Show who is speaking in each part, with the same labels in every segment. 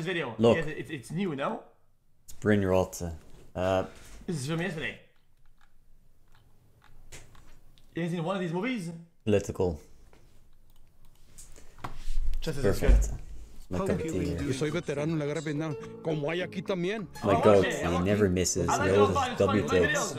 Speaker 1: this video.
Speaker 2: Look.
Speaker 1: Yes, it's new, no?
Speaker 2: It's Brynrotte.
Speaker 1: This is from yesterday. You haven't seen one of these movies?
Speaker 2: Political.
Speaker 1: Just as
Speaker 2: Perfect.
Speaker 1: good.
Speaker 2: My cup of tea here.
Speaker 3: Yo soy veterano en la guerra de Vietnam, como hay aquí también.
Speaker 2: My goat, he never misses. He always W takes.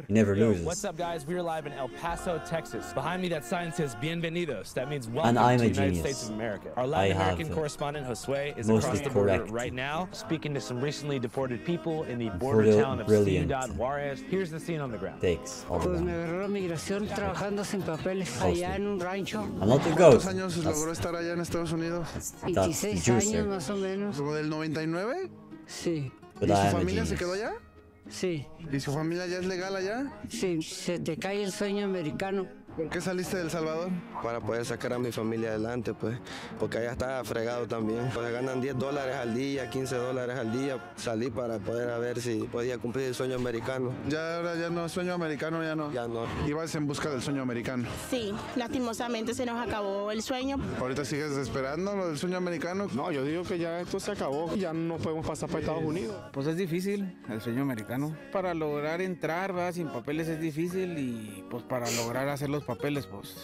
Speaker 2: He never loses.
Speaker 4: What's up, guys? We're live in El Paso, Texas. Behind me, that sign says "Bienvenidos." That means welcome
Speaker 2: I'm
Speaker 4: to
Speaker 2: a
Speaker 4: the United
Speaker 2: genius.
Speaker 4: States of America. Our Latin American correspondent Josue is across the border
Speaker 2: correct.
Speaker 4: right now, speaking to some recently deported people in the border town of Ciudad Juarez. Here's the scene on the ground.
Speaker 2: Takes all of
Speaker 5: Pues
Speaker 2: them.
Speaker 5: me agarró la migración trabajando sin papeles allá en un rancho.
Speaker 2: I'm not the goat.
Speaker 3: ¿Cuántos años logró estar allá en Estados Unidos?
Speaker 2: That's the
Speaker 5: 26 años
Speaker 2: juicer.
Speaker 5: más o menos.
Speaker 3: ¿Como del 99?
Speaker 5: Sí,
Speaker 2: But
Speaker 3: ¿Y
Speaker 2: I
Speaker 3: su
Speaker 2: am a
Speaker 3: familia se
Speaker 2: genius.
Speaker 3: quedó allá?
Speaker 5: sí,
Speaker 3: ¿Y su familia ya es legal allá?
Speaker 5: sí. Se te cae el sueño americano.
Speaker 3: ¿Por qué saliste de El Salvador?
Speaker 6: Para poder sacar a mi familia adelante, pues, porque allá está fregado también. Pues ganan $10 al día, $15 al día. Salí para poder ver si podía cumplir el sueño americano.
Speaker 3: Ya ahora ya no, sueño americano ya no.
Speaker 6: Ya no.
Speaker 3: Ibas en busca del sueño americano.
Speaker 7: Sí, lastimosamente se nos acabó el sueño.
Speaker 3: ¿Ahorita sigues esperando lo del sueño americano?
Speaker 8: No, yo digo que ya esto se acabó, ya no podemos pasar para Estados Unidos.
Speaker 9: Pues es difícil el sueño americano. Para lograr entrar, ¿verdad? Sin papeles es difícil y pues para lograr hacer los papeles, pues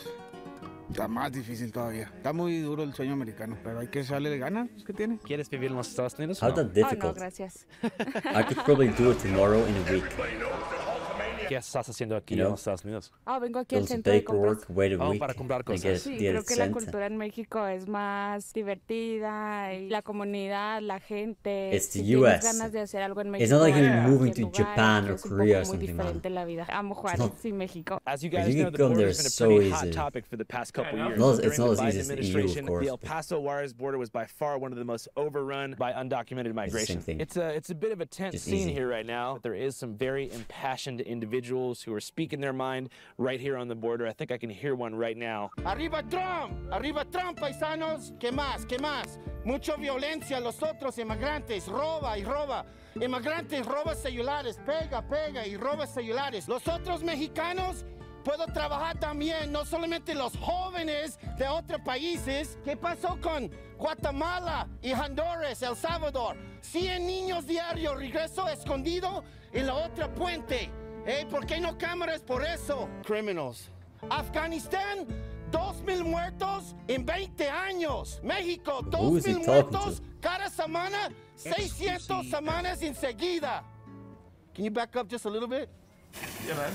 Speaker 9: está más difícil todavía. Está muy duro el sueño americano, pero hay que echarle ganas que tiene.
Speaker 4: ¿Quieres vivir en los Estados Unidos?
Speaker 2: How's that difficult?
Speaker 7: gracias.
Speaker 2: I could probably do it tomorrow in a week.
Speaker 4: ¿Qué estás haciendo aquí
Speaker 2: You
Speaker 4: en
Speaker 2: know?
Speaker 4: los Estados Unidos?
Speaker 7: Vengo aquí
Speaker 2: Fill
Speaker 7: al
Speaker 2: some
Speaker 7: centro de compras.
Speaker 2: paperwork, wait a
Speaker 4: Oh,
Speaker 2: week,
Speaker 4: para comprar
Speaker 2: and
Speaker 4: cosas.
Speaker 2: get,
Speaker 7: Sí,
Speaker 2: get
Speaker 7: creo
Speaker 2: it
Speaker 7: que la
Speaker 2: sent.
Speaker 7: cultura en México es más divertida y la comunidad, la gente.
Speaker 2: It's the
Speaker 7: si tienes
Speaker 2: US.
Speaker 7: ganas de hacer algo en México,
Speaker 2: It's not like you're
Speaker 7: en
Speaker 2: moving
Speaker 7: cualquier
Speaker 2: to
Speaker 7: lugar,
Speaker 2: Japan or
Speaker 7: es un
Speaker 2: Korea or
Speaker 7: poco muy
Speaker 2: something, man.
Speaker 7: diferente la vida. Amo Juárez
Speaker 2: not-
Speaker 7: y México.
Speaker 4: As you
Speaker 2: If
Speaker 4: guys
Speaker 2: you
Speaker 4: know, the
Speaker 2: come
Speaker 4: border
Speaker 2: there
Speaker 4: has been a
Speaker 2: so
Speaker 4: pretty hot
Speaker 2: easy.
Speaker 4: topic for the past couple years.
Speaker 2: No, it's
Speaker 4: During
Speaker 2: not
Speaker 4: the
Speaker 2: as
Speaker 4: Biden
Speaker 2: easy as the EU, of
Speaker 4: administration,
Speaker 2: course,
Speaker 4: the El
Speaker 2: but-
Speaker 4: Paso Juarez border was by far one of the most overrun by undocumented migration.
Speaker 2: thing.
Speaker 4: It's a bit of a tense
Speaker 2: Just
Speaker 4: scene
Speaker 2: easy.
Speaker 4: here right now. But there is some very impassioned individuals who are speaking their mind right here on the border. I think I can hear one right now.
Speaker 10: ¡Arriba Trump! ¡Arriba Trump, paisanos! ¿Qué más? ¿Qué más? Mucha violencia, los otros inmigrantes, roba y roba. Inmigrantes roba celulares, pega, pega y roba celulares. Los otros mexicanos puedo trabajar también, no solamente los jóvenes de otros países. ¿Qué pasó con Guatemala y Honduras, El Salvador? 100 niños diarios regreso escondido en la otra puente. ¿Por qué no cámaras por eso? Criminals. Afganistán, 2,000 muertos en 20 años. México,
Speaker 2: Who is he
Speaker 10: 2,000
Speaker 2: talking
Speaker 10: muertos cada semana, 600 semanas enseguida. Can you back up just a little bit?
Speaker 1: Yeah, man.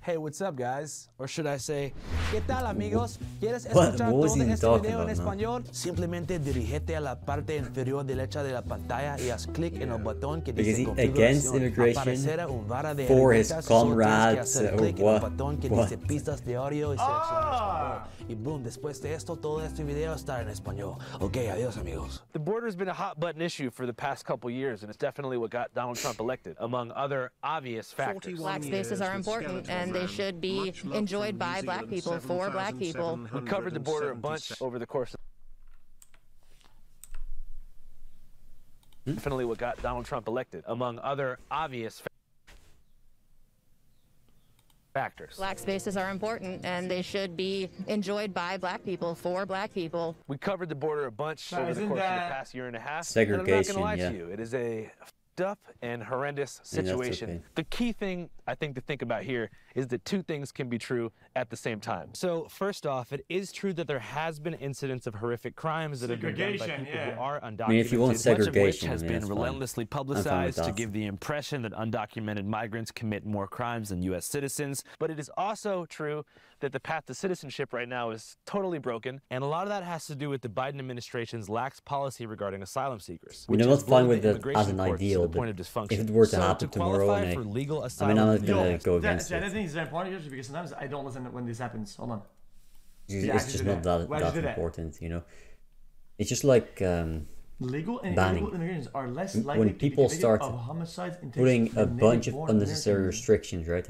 Speaker 4: Hey, what's up, guys? Or should I say, ¿qué tal, amigos? ¿Quieres
Speaker 2: What?
Speaker 4: escuchar
Speaker 2: What was
Speaker 4: todo
Speaker 2: he
Speaker 4: este
Speaker 2: talking
Speaker 4: video en
Speaker 2: about, man?
Speaker 4: español? Simplemente dirígete a la parte inferior derecha de la pantalla y haz clic en el botón que
Speaker 2: Because
Speaker 4: dice
Speaker 2: he against
Speaker 4: configuración.
Speaker 2: immigration
Speaker 4: Aparecerá un vara de
Speaker 2: for his
Speaker 4: herramientas, solo tienes que
Speaker 2: comrades,
Speaker 4: hacer
Speaker 2: or
Speaker 4: clic en
Speaker 2: what?
Speaker 4: el botón que
Speaker 2: What?
Speaker 4: dice pistas de audio y seleccionar español. Y boom, después de esto, todo este video está en español. Ok, adiós, amigos. The border has been a hot button issue for the past couple years, and it's definitely what got Donald Trump elected, among other obvious factors.
Speaker 11: Black spaces are important and they should be enjoyed by black people for black people.
Speaker 4: We covered the border a bunch over the course of definitely what got Donald Trump elected, among other obvious factors.
Speaker 11: Black spaces are important and they should be enjoyed by black people for black people.
Speaker 4: We covered the border a bunch over the
Speaker 1: isn't
Speaker 4: course of the
Speaker 1: that
Speaker 4: past year and a half.
Speaker 2: segregation,
Speaker 4: And I'm not gonna lie
Speaker 2: yeah.
Speaker 4: to you, it is a up and horrendous
Speaker 2: Yeah, that's
Speaker 4: situation.
Speaker 2: okay.
Speaker 4: The key thing I think to think about here is that two things can be true at the same time. So first off, it is true that there has been incidents of horrific crimes that have been done by
Speaker 1: Segregation,
Speaker 4: people
Speaker 1: yeah.
Speaker 4: who are undocumented.
Speaker 2: I mean, if you want
Speaker 4: much of which
Speaker 2: segregation,
Speaker 4: has
Speaker 2: I mean,
Speaker 4: been
Speaker 2: that's fine.
Speaker 4: relentlessly
Speaker 2: I'm fine with
Speaker 4: publicized to
Speaker 2: that.
Speaker 4: give the impression that undocumented migrants commit more crimes than U.S. citizens. But it is also true that the path to citizenship right now is totally broken, and a lot of that has to do with the Biden administration's lax policy regarding asylum seekers.
Speaker 2: I mean, I'm
Speaker 4: which
Speaker 2: not
Speaker 4: has
Speaker 2: fine
Speaker 4: blown
Speaker 2: with
Speaker 4: the
Speaker 2: that
Speaker 4: immigration
Speaker 2: as an
Speaker 4: courts to
Speaker 2: ideal,
Speaker 4: the
Speaker 2: but
Speaker 4: point of dysfunction.
Speaker 2: if it were to
Speaker 4: So
Speaker 2: happen tomorrow,
Speaker 4: qualify
Speaker 2: and
Speaker 4: for legal
Speaker 2: I mean,
Speaker 4: asylum,
Speaker 2: I'm not gonna
Speaker 1: Yo,
Speaker 2: go against
Speaker 1: that
Speaker 2: it.
Speaker 1: thing is very important here because sometimes I don't listen when this happens. Hold on.
Speaker 2: It's
Speaker 1: Yeah,
Speaker 2: it's
Speaker 1: I
Speaker 2: just
Speaker 1: did
Speaker 2: not
Speaker 1: that.
Speaker 2: that,
Speaker 1: Why did you
Speaker 2: that
Speaker 1: do that?
Speaker 2: important, you know. It's just like
Speaker 1: Legal and
Speaker 2: banning.
Speaker 1: illegal immigrants are less
Speaker 2: When
Speaker 1: likely to be
Speaker 2: people
Speaker 1: convicted
Speaker 2: start
Speaker 1: of homicides
Speaker 2: putting
Speaker 1: intentions
Speaker 2: a
Speaker 1: than
Speaker 2: bunch of
Speaker 1: native-born
Speaker 2: unnecessary
Speaker 1: Americans.
Speaker 2: restrictions, right?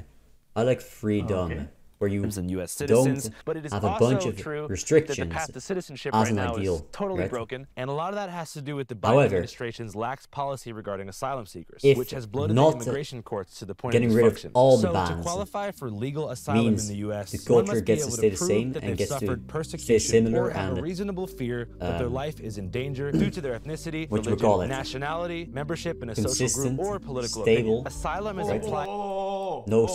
Speaker 2: I like freedom.
Speaker 1: Okay.
Speaker 2: where you
Speaker 4: and US
Speaker 2: don't
Speaker 4: citizens, but it is
Speaker 2: have a
Speaker 4: also
Speaker 2: bunch of
Speaker 4: true
Speaker 2: restrictions
Speaker 4: that the path to citizenship
Speaker 2: as
Speaker 4: right
Speaker 2: an
Speaker 4: now
Speaker 2: ideal,
Speaker 4: is totally
Speaker 2: right?
Speaker 4: broken, and a lot of that has to do with the Biden
Speaker 2: However,
Speaker 4: administration's lax policy regarding asylum seekers,
Speaker 2: if
Speaker 4: which has bloated the
Speaker 2: not
Speaker 4: immigration courts to the point
Speaker 2: getting
Speaker 4: of
Speaker 2: rid of
Speaker 4: dysfunction.
Speaker 2: all the
Speaker 4: So
Speaker 2: bans
Speaker 4: to qualify for legal asylum in
Speaker 2: means
Speaker 4: the US,
Speaker 2: the
Speaker 4: one
Speaker 2: culture
Speaker 4: must be
Speaker 2: gets to
Speaker 4: able
Speaker 2: stay
Speaker 4: to
Speaker 2: the
Speaker 4: prove
Speaker 2: same
Speaker 4: that
Speaker 2: and
Speaker 4: they've
Speaker 2: gets to
Speaker 4: suffered
Speaker 2: stay
Speaker 4: persecution
Speaker 2: similar
Speaker 4: or have a
Speaker 2: and
Speaker 4: reasonable fear that their life is in danger due to their ethnicity,
Speaker 2: what you
Speaker 4: religion,
Speaker 2: call it,
Speaker 4: nationality, membership in a social
Speaker 2: consistent,
Speaker 4: group, or political
Speaker 2: stable,
Speaker 4: opinion. Asylum is
Speaker 2: right?
Speaker 4: applied.
Speaker 2: No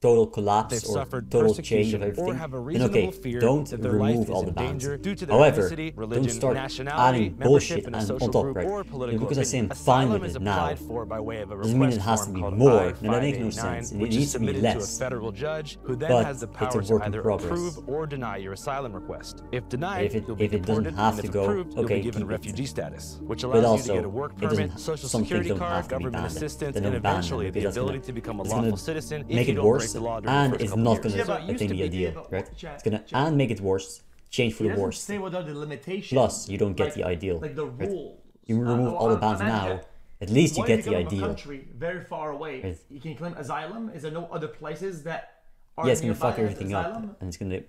Speaker 2: total collapse
Speaker 4: They've
Speaker 2: or
Speaker 4: suffered
Speaker 2: total change of
Speaker 4: persecution
Speaker 2: everything.
Speaker 4: or have a
Speaker 2: And
Speaker 4: reasonable
Speaker 2: okay,
Speaker 4: fear
Speaker 2: don't
Speaker 4: that their life
Speaker 2: remove
Speaker 4: is
Speaker 2: all the
Speaker 4: in
Speaker 2: bans.
Speaker 4: danger due to their
Speaker 2: However,
Speaker 4: ethnicity,
Speaker 2: don't
Speaker 4: religion,
Speaker 2: start
Speaker 4: nationality,
Speaker 2: adding
Speaker 4: membership
Speaker 2: bullshit
Speaker 4: in a
Speaker 2: and
Speaker 4: social
Speaker 2: on top,
Speaker 4: group,
Speaker 2: right?
Speaker 4: or political
Speaker 2: Because I say I'm
Speaker 4: opinion.
Speaker 2: fine
Speaker 4: Asylum
Speaker 2: with
Speaker 4: is
Speaker 2: it now,
Speaker 4: applied for by way of a
Speaker 2: doesn't mean it
Speaker 4: request
Speaker 2: has to
Speaker 4: form
Speaker 2: be
Speaker 4: called
Speaker 2: more. No, that makes no
Speaker 4: I-589,
Speaker 2: sense. It
Speaker 4: which
Speaker 2: needs
Speaker 4: is
Speaker 2: to be
Speaker 4: submitted to a
Speaker 2: less.
Speaker 4: federal judge who then
Speaker 2: But
Speaker 4: has the
Speaker 2: it's a
Speaker 4: power
Speaker 2: work
Speaker 4: to
Speaker 2: in
Speaker 4: either
Speaker 2: progress.
Speaker 4: approve or deny your asylum request. If denied,
Speaker 2: If it
Speaker 4: you'll be
Speaker 2: doesn't
Speaker 4: deported,
Speaker 2: have
Speaker 4: and
Speaker 2: to
Speaker 4: if
Speaker 2: go,
Speaker 4: approved, you'll
Speaker 2: okay,
Speaker 4: be given
Speaker 2: keep it.
Speaker 4: refugee status, which
Speaker 2: But
Speaker 4: allows you
Speaker 2: also,
Speaker 4: to get a work
Speaker 2: it doesn't-
Speaker 4: permit, social
Speaker 2: some things
Speaker 4: security
Speaker 2: don't
Speaker 4: card,
Speaker 2: have to be
Speaker 4: government
Speaker 2: banned.
Speaker 4: assistance,
Speaker 2: They
Speaker 4: and
Speaker 2: don't ban them
Speaker 4: eventually the
Speaker 2: because that's
Speaker 4: ability
Speaker 2: gonna-
Speaker 4: to become a
Speaker 2: it's gonna
Speaker 4: lawful citizen if
Speaker 2: make
Speaker 4: you
Speaker 2: it
Speaker 4: don't
Speaker 2: worse,
Speaker 4: break the law during
Speaker 2: and
Speaker 4: the first
Speaker 2: it's
Speaker 4: couple
Speaker 2: not
Speaker 4: years.
Speaker 2: going
Speaker 1: Yeah, but
Speaker 2: to
Speaker 1: it used
Speaker 2: attain
Speaker 1: to
Speaker 2: the
Speaker 1: be
Speaker 2: ideal,
Speaker 1: able-
Speaker 2: right?
Speaker 1: Chat,
Speaker 2: It's going to
Speaker 1: chat.
Speaker 2: and make it worse, change for
Speaker 1: He
Speaker 2: the
Speaker 1: doesn't
Speaker 2: worst.
Speaker 1: say what are the limitations.
Speaker 2: Plus, you don't get
Speaker 1: like,
Speaker 2: the ideal.
Speaker 1: Like the
Speaker 2: right?
Speaker 1: rules.
Speaker 2: You remove all the bans now, at least you
Speaker 1: Why
Speaker 2: get
Speaker 1: if
Speaker 2: the
Speaker 1: come from a
Speaker 2: ideal.
Speaker 1: country very far away,
Speaker 2: Right.
Speaker 1: you can claim asylum. Is there no other places that are
Speaker 2: Yeah, it's going to
Speaker 1: nearby
Speaker 2: fuck
Speaker 1: as
Speaker 2: everything up,
Speaker 1: asylum?
Speaker 2: and it's going to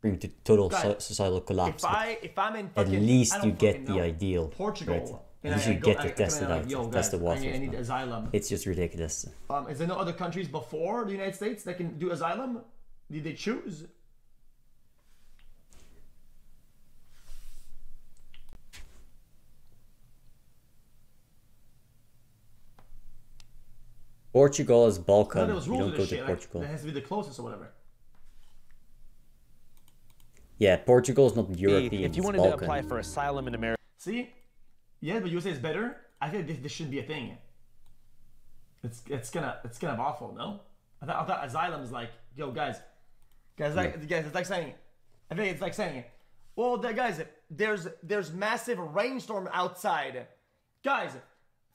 Speaker 2: bring to total
Speaker 1: Guys,
Speaker 2: societal collapse.
Speaker 1: If I'm in
Speaker 2: At
Speaker 1: fucking,
Speaker 2: least
Speaker 1: I
Speaker 2: you
Speaker 1: don't
Speaker 2: get
Speaker 1: fucking
Speaker 2: the
Speaker 1: know,
Speaker 2: ideal.
Speaker 1: Portugal,
Speaker 2: Right?
Speaker 1: and
Speaker 2: At least
Speaker 1: I
Speaker 2: you
Speaker 1: go-
Speaker 2: get
Speaker 1: I
Speaker 2: to
Speaker 1: come
Speaker 2: test
Speaker 1: in
Speaker 2: it
Speaker 1: and I'm
Speaker 2: out,
Speaker 1: like, yo,
Speaker 2: test the
Speaker 1: guys,
Speaker 2: waters.
Speaker 1: I need asylum.
Speaker 2: It's just ridiculous.
Speaker 1: Is there no other countries before the United States that can do asylum? Did they choose?
Speaker 2: Portugal is
Speaker 1: I thought
Speaker 2: Balkan.
Speaker 1: there was
Speaker 2: You
Speaker 1: rules
Speaker 2: don't
Speaker 1: to
Speaker 2: go
Speaker 1: this
Speaker 2: to
Speaker 1: shit.
Speaker 2: Portugal.
Speaker 1: Like, that has to be the closest or whatever.
Speaker 2: Yeah, Portugal is not European.
Speaker 4: If you
Speaker 2: it's
Speaker 4: wanted
Speaker 2: Balkan.
Speaker 4: to apply for asylum in America,
Speaker 1: See, yeah, but USA is better. I think this shouldn't be a thing. It's kind of awful, no? I thought asylum is like, yo, guys, it's like saying, I think it's like saying, well, guys, there's massive rainstorm outside, guys,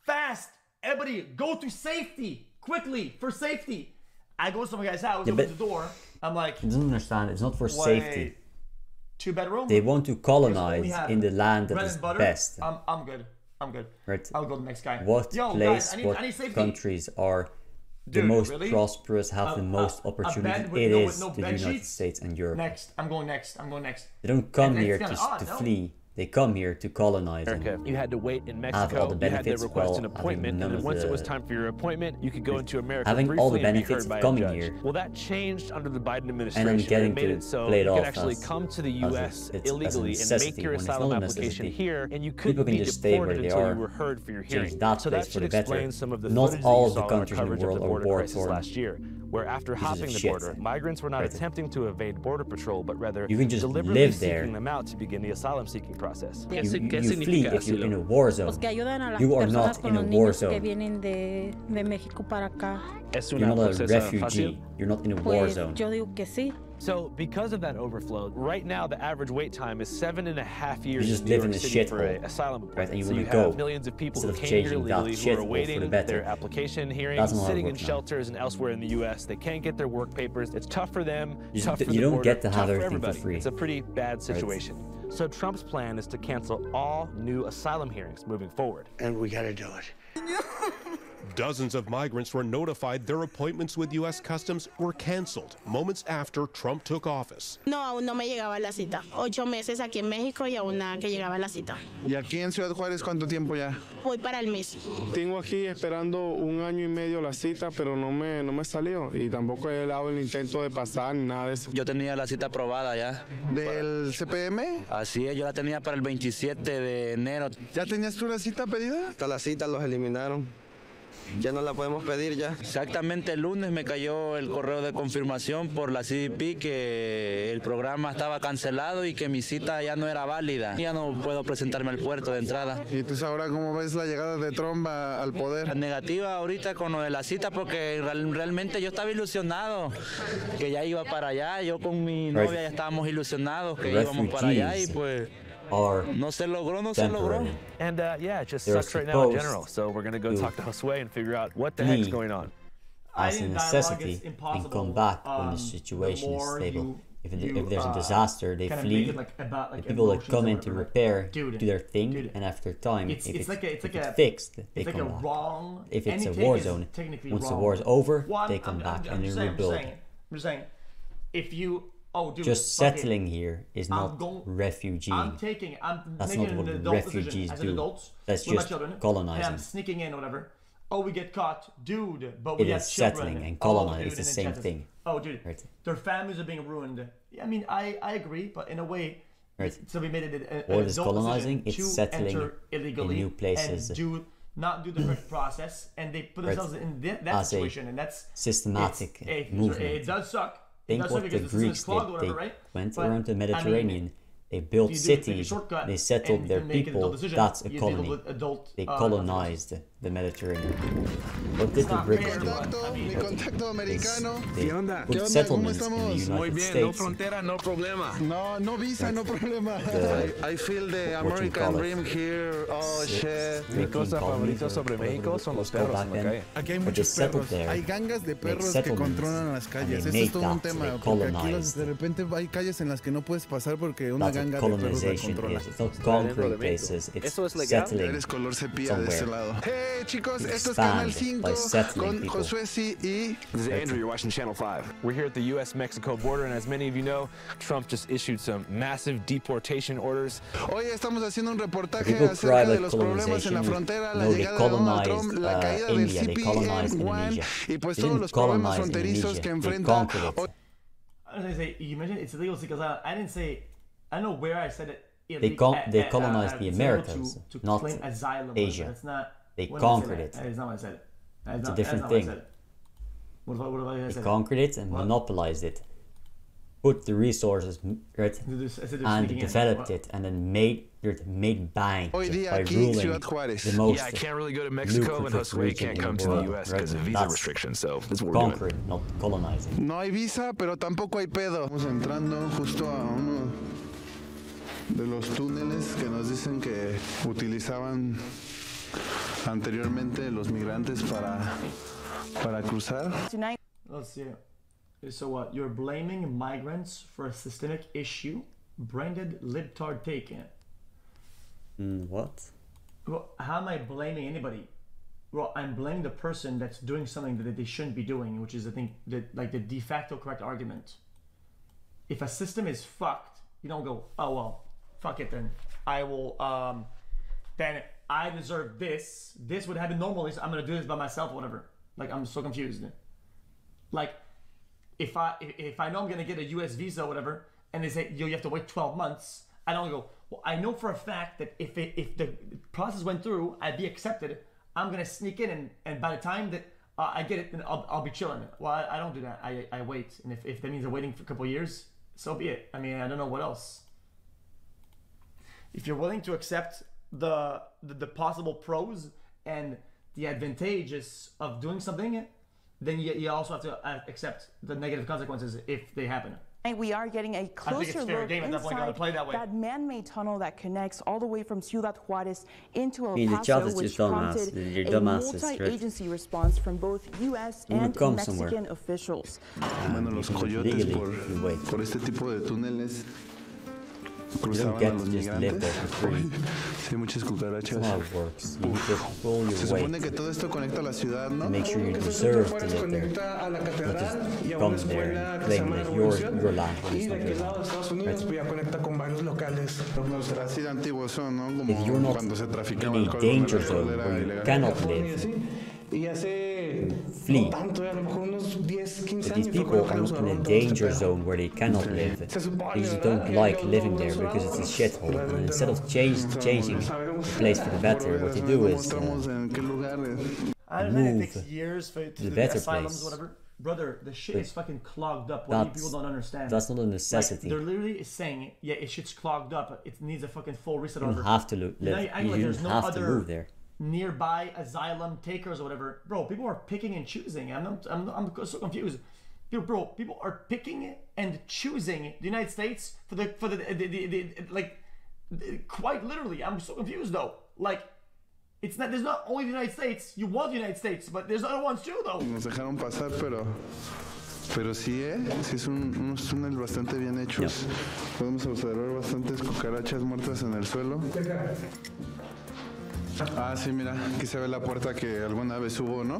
Speaker 1: fast, everybody go to safety quickly for safety. I go to some guy's house,
Speaker 2: Yeah,
Speaker 1: open
Speaker 2: but
Speaker 1: the door, I'm like,
Speaker 2: you don't understand. It's not for safety.
Speaker 1: 2-bedroom.
Speaker 2: They want to
Speaker 1: Only
Speaker 2: colonize
Speaker 1: have
Speaker 2: in the land that
Speaker 1: bread
Speaker 2: is
Speaker 1: and butter.
Speaker 2: best.
Speaker 1: I'm good. I'm good.
Speaker 2: Right.
Speaker 1: I'll go to the next guy.
Speaker 2: What
Speaker 1: Yo,
Speaker 2: place,
Speaker 1: guys,
Speaker 2: what
Speaker 1: I need safety.
Speaker 2: countries are the
Speaker 1: Dude,
Speaker 2: most
Speaker 1: really?
Speaker 2: prosperous, have the most
Speaker 1: a
Speaker 2: opportunity?
Speaker 1: bed with
Speaker 2: It
Speaker 1: no-
Speaker 2: is
Speaker 1: with no
Speaker 2: the
Speaker 1: bed
Speaker 2: United
Speaker 1: sheets?
Speaker 2: States and Europe.
Speaker 1: Next. I'm going next.
Speaker 2: They don't come
Speaker 1: And
Speaker 2: here
Speaker 1: it's
Speaker 2: to,
Speaker 1: kinda odd,
Speaker 2: to
Speaker 1: no?
Speaker 2: flee. They come here to colonize.
Speaker 4: America,
Speaker 2: And
Speaker 4: you had to wait in
Speaker 2: have all
Speaker 4: Mexico.
Speaker 2: the
Speaker 4: You had to
Speaker 2: benefits
Speaker 4: request
Speaker 2: while
Speaker 4: an
Speaker 2: having
Speaker 4: appointment,
Speaker 2: none
Speaker 4: and then
Speaker 2: of
Speaker 4: once it
Speaker 2: the-
Speaker 4: was time for your appointment, you could go into America
Speaker 2: having
Speaker 4: briefly
Speaker 2: all the
Speaker 4: and be
Speaker 2: benefits
Speaker 4: heard by
Speaker 2: of coming
Speaker 4: a judge.
Speaker 2: here.
Speaker 4: Well, that changed under the Biden
Speaker 2: and
Speaker 4: administration.
Speaker 2: then getting
Speaker 4: It made
Speaker 2: to
Speaker 4: it so
Speaker 2: play it
Speaker 4: you could
Speaker 2: off
Speaker 4: actually
Speaker 2: as-
Speaker 4: come to the
Speaker 2: as
Speaker 4: U.S.
Speaker 2: it's as a
Speaker 4: illegally and
Speaker 2: necessity
Speaker 4: make your
Speaker 2: when it's not a
Speaker 4: asylum application
Speaker 2: necessity.
Speaker 4: here, and you
Speaker 2: People
Speaker 4: couldn't
Speaker 2: can
Speaker 4: be
Speaker 2: just stay where
Speaker 4: deported
Speaker 2: they
Speaker 4: until
Speaker 2: are,
Speaker 4: you were heard for your
Speaker 2: change
Speaker 4: hearing.
Speaker 2: that
Speaker 4: So
Speaker 2: place
Speaker 4: that
Speaker 2: for
Speaker 4: should
Speaker 2: the better.
Speaker 4: explain some of the
Speaker 2: Not
Speaker 4: footage
Speaker 2: all
Speaker 4: that
Speaker 2: of
Speaker 4: you
Speaker 2: the
Speaker 4: saw in our
Speaker 2: countries in the
Speaker 4: coverage of
Speaker 2: world
Speaker 4: the
Speaker 2: are
Speaker 4: border
Speaker 2: war
Speaker 4: crisis
Speaker 2: torn
Speaker 4: last year, where after
Speaker 2: pieces of
Speaker 4: hopping the
Speaker 2: shit.
Speaker 4: border, migrants were not
Speaker 2: Right.
Speaker 4: attempting to evade border patrol, but rather
Speaker 2: You can just
Speaker 4: deliberately
Speaker 2: live there.
Speaker 4: seeking them out to begin the asylum seeking process.
Speaker 2: You flee if you're in a war zone.
Speaker 5: Los que ayudan a las
Speaker 2: You are
Speaker 5: personas
Speaker 2: not
Speaker 5: con
Speaker 2: in a
Speaker 5: los
Speaker 2: war
Speaker 5: niños que
Speaker 2: zone.
Speaker 5: vienen de México para acá.
Speaker 2: You're not a refugee. You're not in a war
Speaker 5: Pues
Speaker 2: zone.
Speaker 5: yo digo que sí.
Speaker 4: So, because of that overflow, right now the average wait time is 7.5 years
Speaker 2: just
Speaker 4: in
Speaker 2: live
Speaker 4: New
Speaker 2: in
Speaker 4: York
Speaker 2: a
Speaker 4: City for
Speaker 2: shithole,
Speaker 4: an asylum appointment.
Speaker 2: right? And you
Speaker 4: so
Speaker 2: wanna
Speaker 4: you
Speaker 2: go
Speaker 4: have millions of people who
Speaker 2: instead of
Speaker 4: came here
Speaker 2: changing that
Speaker 4: illegally who are
Speaker 2: shithole for
Speaker 4: awaiting
Speaker 2: the better.
Speaker 4: their application hearings,
Speaker 2: That's not how it
Speaker 4: sitting in
Speaker 2: works now.
Speaker 4: shelters and elsewhere in the U.S. They can't get their work papers. It's tough for them, tough for
Speaker 2: you
Speaker 4: the
Speaker 2: don't
Speaker 4: border,
Speaker 2: get to have
Speaker 4: tough for
Speaker 2: everything for
Speaker 4: everybody.
Speaker 2: free.
Speaker 4: It's a pretty bad situation. So Trump's plan is to cancel all new asylum hearings moving forward.
Speaker 10: And we gotta do it.
Speaker 12: Dozens of migrants were notified their appointments with U.S. Customs were canceled moments after Trump took office.
Speaker 13: No, aún no me llegaba la cita. 8 meses aquí en México y aún nada que llegaba la cita.
Speaker 3: ¿Y aquí en Ciudad Juárez cuánto tiempo ya?
Speaker 13: Voy para el mes.
Speaker 8: Tengo aquí esperando 1 año y medio la cita, pero no me salió. Y tampoco he dado el intento de pasar ni nada de eso.
Speaker 14: Yo tenía la cita aprobada ya.
Speaker 3: ¿Del CPM?
Speaker 14: Así es, yo la tenía para el 27 de enero.
Speaker 3: ¿Ya tenías tú la cita pedida?
Speaker 6: Hasta la cita los eliminaron. Ya no la podemos pedir ya.
Speaker 14: Exactamente el lunes me cayó el correo de confirmación por la CBP que el programa estaba cancelado y que mi cita ya no era válida. Ya no puedo presentarme al puerto de entrada.
Speaker 3: ¿Y tú ahora cómo ves la llegada de Trump al poder?
Speaker 14: Negativa ahorita con lo de la cita porque realmente yo estaba ilusionado que ya iba para allá. Yo con mi novia ya estábamos ilusionados que íbamos para allá y pues... No se logró, no se logró.
Speaker 4: And yeah, it just
Speaker 2: They're
Speaker 4: sucks right now in
Speaker 2: supposed
Speaker 4: general. So we're gonna go
Speaker 2: to
Speaker 4: talk to Josue and figure out what the heck's going on.
Speaker 2: As a necessity and come back when the situation is stable. If there's a disaster, they flee. The people that come in to repair do their thing, and after time, if it's fixed, they come back. If it's a war zone, once the war is over, they come back and they rebuild.
Speaker 1: I'm just saying, if you dude,
Speaker 2: just settling here is not refugee. That's not what refugees do. That's just colonizing.
Speaker 1: And I'm sneaking in or whatever. Oh, we get caught, dude. But we have
Speaker 2: children. Settling and colonizing is the same thing.
Speaker 1: Oh, dude, their families are being ruined. I mean, I agree, but in a way, so we made it
Speaker 2: what is colonizing? It's settling illegally in new places
Speaker 1: and not do the correct process, and they put themselves in that situation, and that's
Speaker 2: systematic movement.
Speaker 1: It does suck.
Speaker 2: Think what the Greeks did. They went around the Mediterranean. They built cities, they settled their people, that's a colony. They colonized the Mediterranean. What did the British do? They put settlements in the United States.
Speaker 6: No problema. No visa, no problema. I feel the American dream here. Oh shit.
Speaker 4: Mi cosa favorita sobre México son los perros en la calle.
Speaker 3: Aquí hay muchos perros. Hay gangas de perros que controlan las calles. Eso es todo un tema. Porque aquí de repente hay calles en las que no puedes pasar porque una ganga
Speaker 2: colonization is. It's not conquering places, it's settling
Speaker 3: Eres color sepia de ese lado.
Speaker 2: Hey chicos, esto es Canal 5 con
Speaker 3: Josué y...
Speaker 4: This is Andrew, you're watching Channel 5. We're here at the U.S.-Mexico border, and as many of you know, Trump just issued some massive deportation orders.
Speaker 3: Hoy estamos haciendo un reportaje acerca de los problemas en la frontera, la llegada de Donald Trump, la caída del CPN, y pues todos los problemas fronterizos que enfrenta...
Speaker 1: You mentioned it's illegal because I didn't say... I don't know where I said it.
Speaker 2: They colonized the Americas, not Asia.
Speaker 1: That's not,
Speaker 2: they conquered it.
Speaker 1: That is not what I said.
Speaker 2: It's a different thing. They conquered it and monopolized it. Put the resources and developed it, and then made bank by ruling the most.
Speaker 4: Yeah, I can't really go to Mexico, and Josue can't come to the U.S. because of visa restrictions. So that's what we're doing.
Speaker 2: Conquering, not colonizing.
Speaker 3: No hay visa, pero tampoco hay pedo. Estamos entrando justo a uno de los túneles que nos dicen que utilizaban anteriormente los migrantes para cruzar.
Speaker 1: Let's see. So what? You're blaming migrants for a systemic issue? Branded libtard taken.
Speaker 2: What?
Speaker 1: Well, how am I blaming anybody? Well, I'm blaming the person that's doing something that they shouldn't be doing, which is, I think, the de facto correct argument. If a system is fucked, you don't go, oh well, fuck it then. I will, then I deserve this. This would happen normally, so I'm gonna do this by myself or whatever. Like, I'm so confused. Like, if I know I'm gonna get a US visa or whatever, and they say, yo, you have to wait 12 months, I don't go, well, I know for a fact that if the process went through, I'd be accepted, I'm gonna sneak in, and by the time that I get it, then I'll be chilling. Well, I don't do that. I wait, and if that means I'm waiting for a couple of years, so be it. I mean, I don't know what else. If you're willing to accept the possible pros and the advantages of doing something, then you also have to accept the negative consequences if they happen.
Speaker 15: We are getting a closer look inside that man-made tunnel that connects all the way from Ciudad Juárez into El Paso, which prompted a multi-agency response from both U.S. and Mexican officials.
Speaker 3: Bueno, los coyotes por este tipo de túneles cruzaban a los migrantes. Sí, muchas cucarachas. Se supone que todo esto conecta a la ciudad, ¿no?
Speaker 2: Make sure you deserve to live there. Not just come there and claim that your land is not your land.
Speaker 3: Así de antiguos son, ¿no?
Speaker 2: If you're not in a danger zone where you cannot live, flee. If these people are not in a danger zone where they cannot live, they just don't like living there because it's a shithole. And instead of changing the place for the better, what they do is move to the better place.
Speaker 1: Whatever. Brother, the shit is fucking clogged up. What people don't understand.
Speaker 2: That's not a necessity.
Speaker 1: Like, they're literally saying, yeah, it shit's clogged up. It needs a fucking full reset.
Speaker 2: You don't have to live. You don't have to move there.
Speaker 1: Nearby asylum takers or whatever, bro. People are picking and choosing. I'm so confused. People are picking and choosing the United States for the like, quite literally. I'm so confused though. Like, it's not. There's not only the United States. You want the United States, but there's other ones too though.
Speaker 3: Nos dejaron pasar, pero sí, sí es unos túneles bastante bien hechos. Podemos observar bastantes cucarachas muertas en el suelo. Ah, sí, mira, aquí se ve la puerta que alguna vez hubo, ¿no?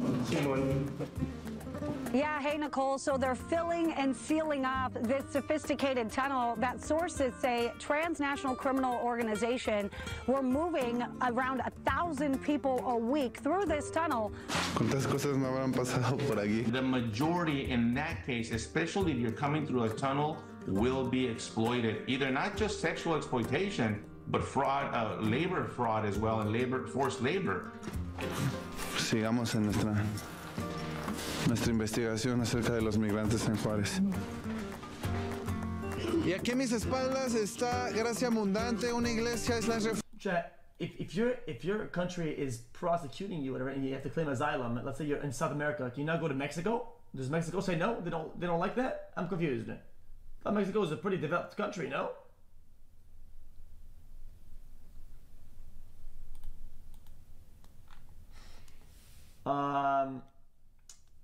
Speaker 16: Yeah, hey, Nicole. So they're filling and sealing up this sophisticated tunnel that sources say transnational criminal organization were moving around 1,000 people a week through this tunnel.
Speaker 3: ¿Cuántas cosas no habrán pasado por aquí?
Speaker 17: The majority in that case, especially if you're coming through a tunnel, will be exploited. Either not just sexual exploitation, but fraud, labor fraud as well, and forced labor.
Speaker 3: Sigamos en nuestra investigación acerca de los migrantes en Juárez. Y aquí a mis espaldas está Gracia Abundante, una iglesia
Speaker 1: if your country is prosecuting you, whatever, and you have to claim asylum, let's say you're in South America, can you not go to Mexico? Does Mexico say no? They don't like that? I'm confused. Mexico is a pretty developed country, no?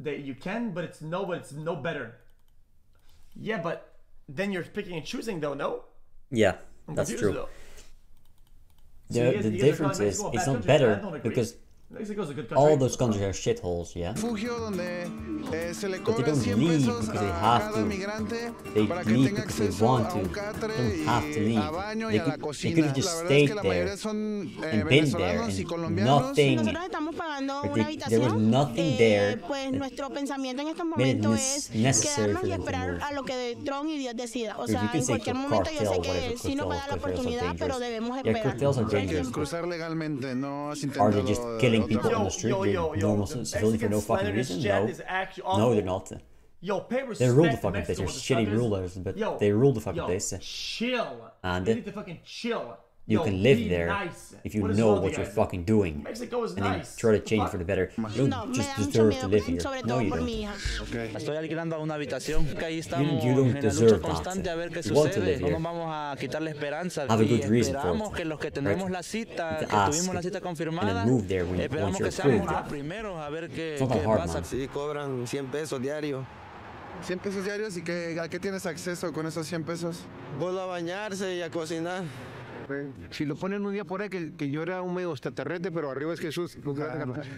Speaker 1: That you can, but it's no better. Yeah, but then you're picking and choosing, though, no?
Speaker 2: Yeah, that's true.
Speaker 1: Though.
Speaker 2: The difference is it's not better because
Speaker 1: Mexico's a good country.
Speaker 2: All those countries are shitholes, yeah. But they don't leave because they have to. They leave because they want to. They don't have to leave. They could have just stayed there and been there and nothing. There was nothing there that made it necessary for them to move. If you can say cartel, whatever, cartels are dangerous. Are they just killing people on the street, normal civilians for no fucking reason? No, they're not. They rule the fucking place. They're shitty rulers, but they rule the fucking place.
Speaker 1: Chill.
Speaker 2: And
Speaker 1: you need to fucking chill.
Speaker 2: You can live there if you know what you're fucking doing.
Speaker 1: Mexico is
Speaker 2: and then try to change for the better. You don't just deserve to live here. No, you don't.
Speaker 14: Estoy alquilando una habitación que ahí estamos
Speaker 2: You don't
Speaker 14: en la lucha
Speaker 2: deserve
Speaker 14: constante
Speaker 2: that.
Speaker 14: a ver qué
Speaker 2: You want to live
Speaker 14: sucede. No
Speaker 2: here.
Speaker 14: nos vamos a quitar la esperanza.
Speaker 2: Have a good
Speaker 14: Y
Speaker 2: reason for
Speaker 14: esperamos
Speaker 2: it.
Speaker 14: que los que tenemos
Speaker 2: Right?
Speaker 14: la cita,
Speaker 2: To
Speaker 14: que
Speaker 2: ask
Speaker 14: tuvimos la cita
Speaker 2: and
Speaker 14: confirmada,
Speaker 2: then move there once
Speaker 14: esperamos
Speaker 2: you're
Speaker 14: que seamos
Speaker 2: approved.
Speaker 14: los primeros a ver qué
Speaker 2: It's not that hard,
Speaker 14: pasa.
Speaker 2: man.
Speaker 6: Sí, cobran 100 pesos diarios.
Speaker 3: 100 pesos diarios y ¿a qué tienes acceso con esos 100 pesos?
Speaker 6: Vuelvo a bañarse y a cocinar.
Speaker 18: Si lo ponen un día por ahí que yo era un medio extraterrestre, pero arriba es Jesús.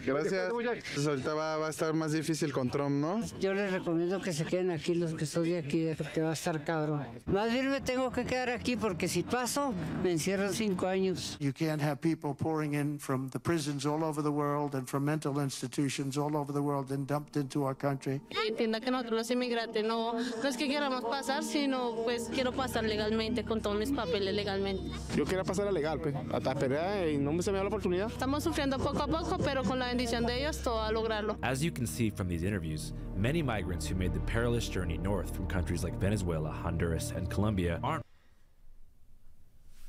Speaker 3: Gracias. Pues ahorita va a estar más difícil con Trump, ¿no?
Speaker 5: Yo les recomiendo que se queden aquí los que estoy aquí, que va a estar cabrón. Más bien me tengo que quedar aquí porque si paso, me encierran 5 años.
Speaker 19: You can't have people pouring in from the prisons all over the world and from mental institutions all over the world and dumped into our country.
Speaker 13: Entienda que nosotros los inmigrantes no es que queramos pasar, sino pues quiero pasar legalmente con todos mis papeles legalmente.
Speaker 8: Yo quería pasar a legal, pues, hasta esperar y no se me dio la oportunidad.
Speaker 13: Estamos sufriendo poco a poco, pero con la bendición de Dios todo a lograrlo.
Speaker 20: As you can see from these interviews, many migrants who made the perilous journey north from countries like Venezuela, Honduras, and Colombia aren't.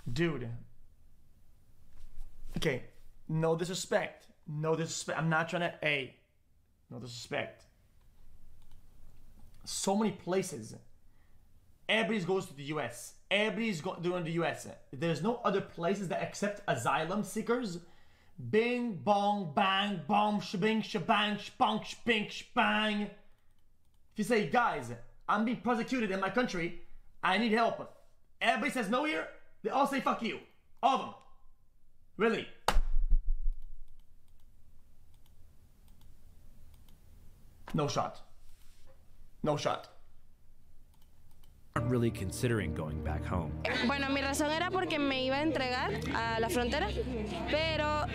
Speaker 1: Dude. Okay, no disrespect. No disrespect. I'm not trying to. Hey, no disrespect. So many places. Everybody goes to the U.S. Everybody's doing the U.S. There's no other places that accept asylum seekers. Bing, bong, bang, bomb, shabing, shabang, shbang, shbing, shbang. If you say, guys, I'm being prosecuted in my country, I need help. Everybody says no here. They all say fuck you. All of them. Really. No shot. No shot.
Speaker 20: Aren't really considering going back home.
Speaker 13: Bueno, mi razón era porque me iba a entregar a la frontera, pero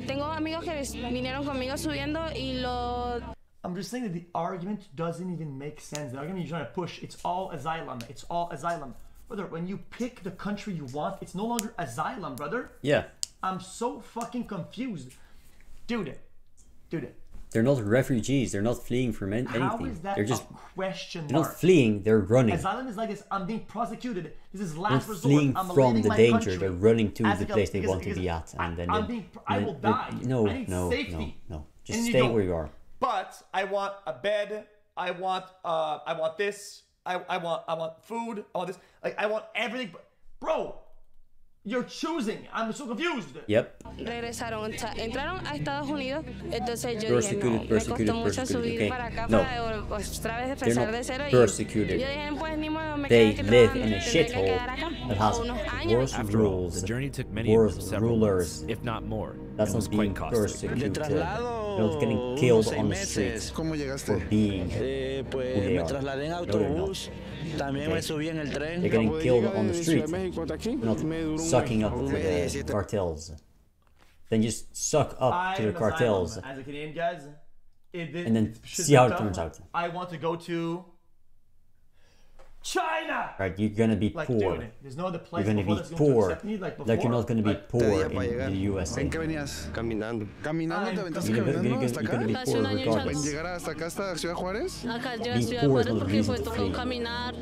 Speaker 13: tengo amigos que vinieron conmigo subiendo y lo.
Speaker 1: I'm just saying that the argument doesn't even make sense. The argument you're trying to push, it's all asylum. It's all asylum. Brother, when you pick the country you want, it's no longer asylum, brother.
Speaker 2: Yeah.
Speaker 1: I'm so fucking confused. Dude.
Speaker 2: They're not refugees. They're not fleeing from anything.
Speaker 1: How is that
Speaker 2: they're just
Speaker 1: a question mark?
Speaker 2: They're not fleeing. They're running.
Speaker 1: Asylum is like this. I'm being prosecuted. This is
Speaker 2: They're
Speaker 1: last
Speaker 2: not
Speaker 1: resort.
Speaker 2: fleeing
Speaker 1: I'm
Speaker 2: from the danger.
Speaker 1: country.
Speaker 2: They're running to the place they want to be at, and then
Speaker 1: I will die.
Speaker 2: No. Just stay where you are.
Speaker 1: But I want a bed. I want this. I want food. I want this. Like I want everything. Bro, you're choosing. I'm so confused.
Speaker 2: Yep.
Speaker 13: Regresaron, o sea, entraron a Estados Unidos, entonces yo dije, no, me costó mucho subir para acá para otra vez empezar de cero y yo dije, pues ni modo, me
Speaker 2: They
Speaker 13: quedé
Speaker 2: live
Speaker 13: que
Speaker 2: in a shithole that has worse rules,
Speaker 20: The journey took many
Speaker 2: worse
Speaker 20: several
Speaker 2: rulers.
Speaker 20: months, if not more.
Speaker 2: That's
Speaker 20: and was
Speaker 2: not being
Speaker 20: quite costly.
Speaker 2: persecuted. not getting killed on the streets for being
Speaker 14: pues
Speaker 2: who they
Speaker 14: me
Speaker 2: are.
Speaker 14: trasladé en
Speaker 2: No, they're not.
Speaker 14: autobús, también me subí en el tren.
Speaker 2: They're getting killed on the streets. They're not sucking up to the cartels. Then just suck up to the cartels.
Speaker 1: As a Canadian, guys,
Speaker 2: and then see how it turns out.
Speaker 1: I want to go to China.
Speaker 2: Right, you're gonna be
Speaker 1: like,
Speaker 2: poor.
Speaker 1: Dude, there's no other place
Speaker 2: you're gonna be poor. Like you're not gonna be poor in the USA.
Speaker 6: ¿En qué venías? Caminando.
Speaker 18: ¿Caminando? ¿Te aventaste caminando hasta acá? ¿En llegar hasta acá, hasta Ciudad Juárez?
Speaker 13: Acá yo a Ciudad Juárez porque pues tocó caminar.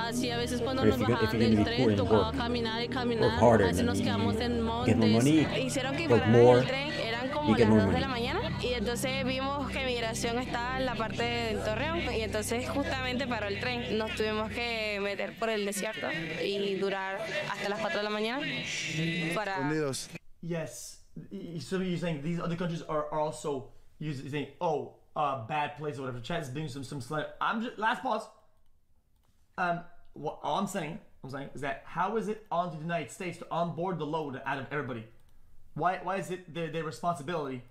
Speaker 13: Así a veces cuando nos bajaban del tren tocaba caminar y caminar. Así nos quedamos en montes. Hicieron que pararan el tren, eran como las 2 de la mañana. Y entonces vimos que migración estaba en la parte del Torreón. Y entonces justamente paró el tren. Nos tuvimos que meter por el desierto y durar hasta las 4 de la mañana para...
Speaker 1: Unidos. Yes. So you're saying these other countries are also saying, oh, bad place or whatever. Chad is doing some slander. I'm just, last pause. What all I'm saying is that how is it on to the United States to onboard the load out of everybody? Why is it their responsibility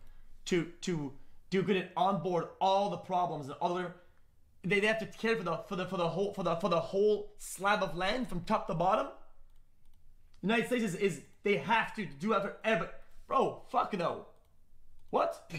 Speaker 1: to do good and onboard all the problems and all the whatever? They have to care for the whole slab of land from top to bottom. United States is they have to do after every bro. Fuck no. What?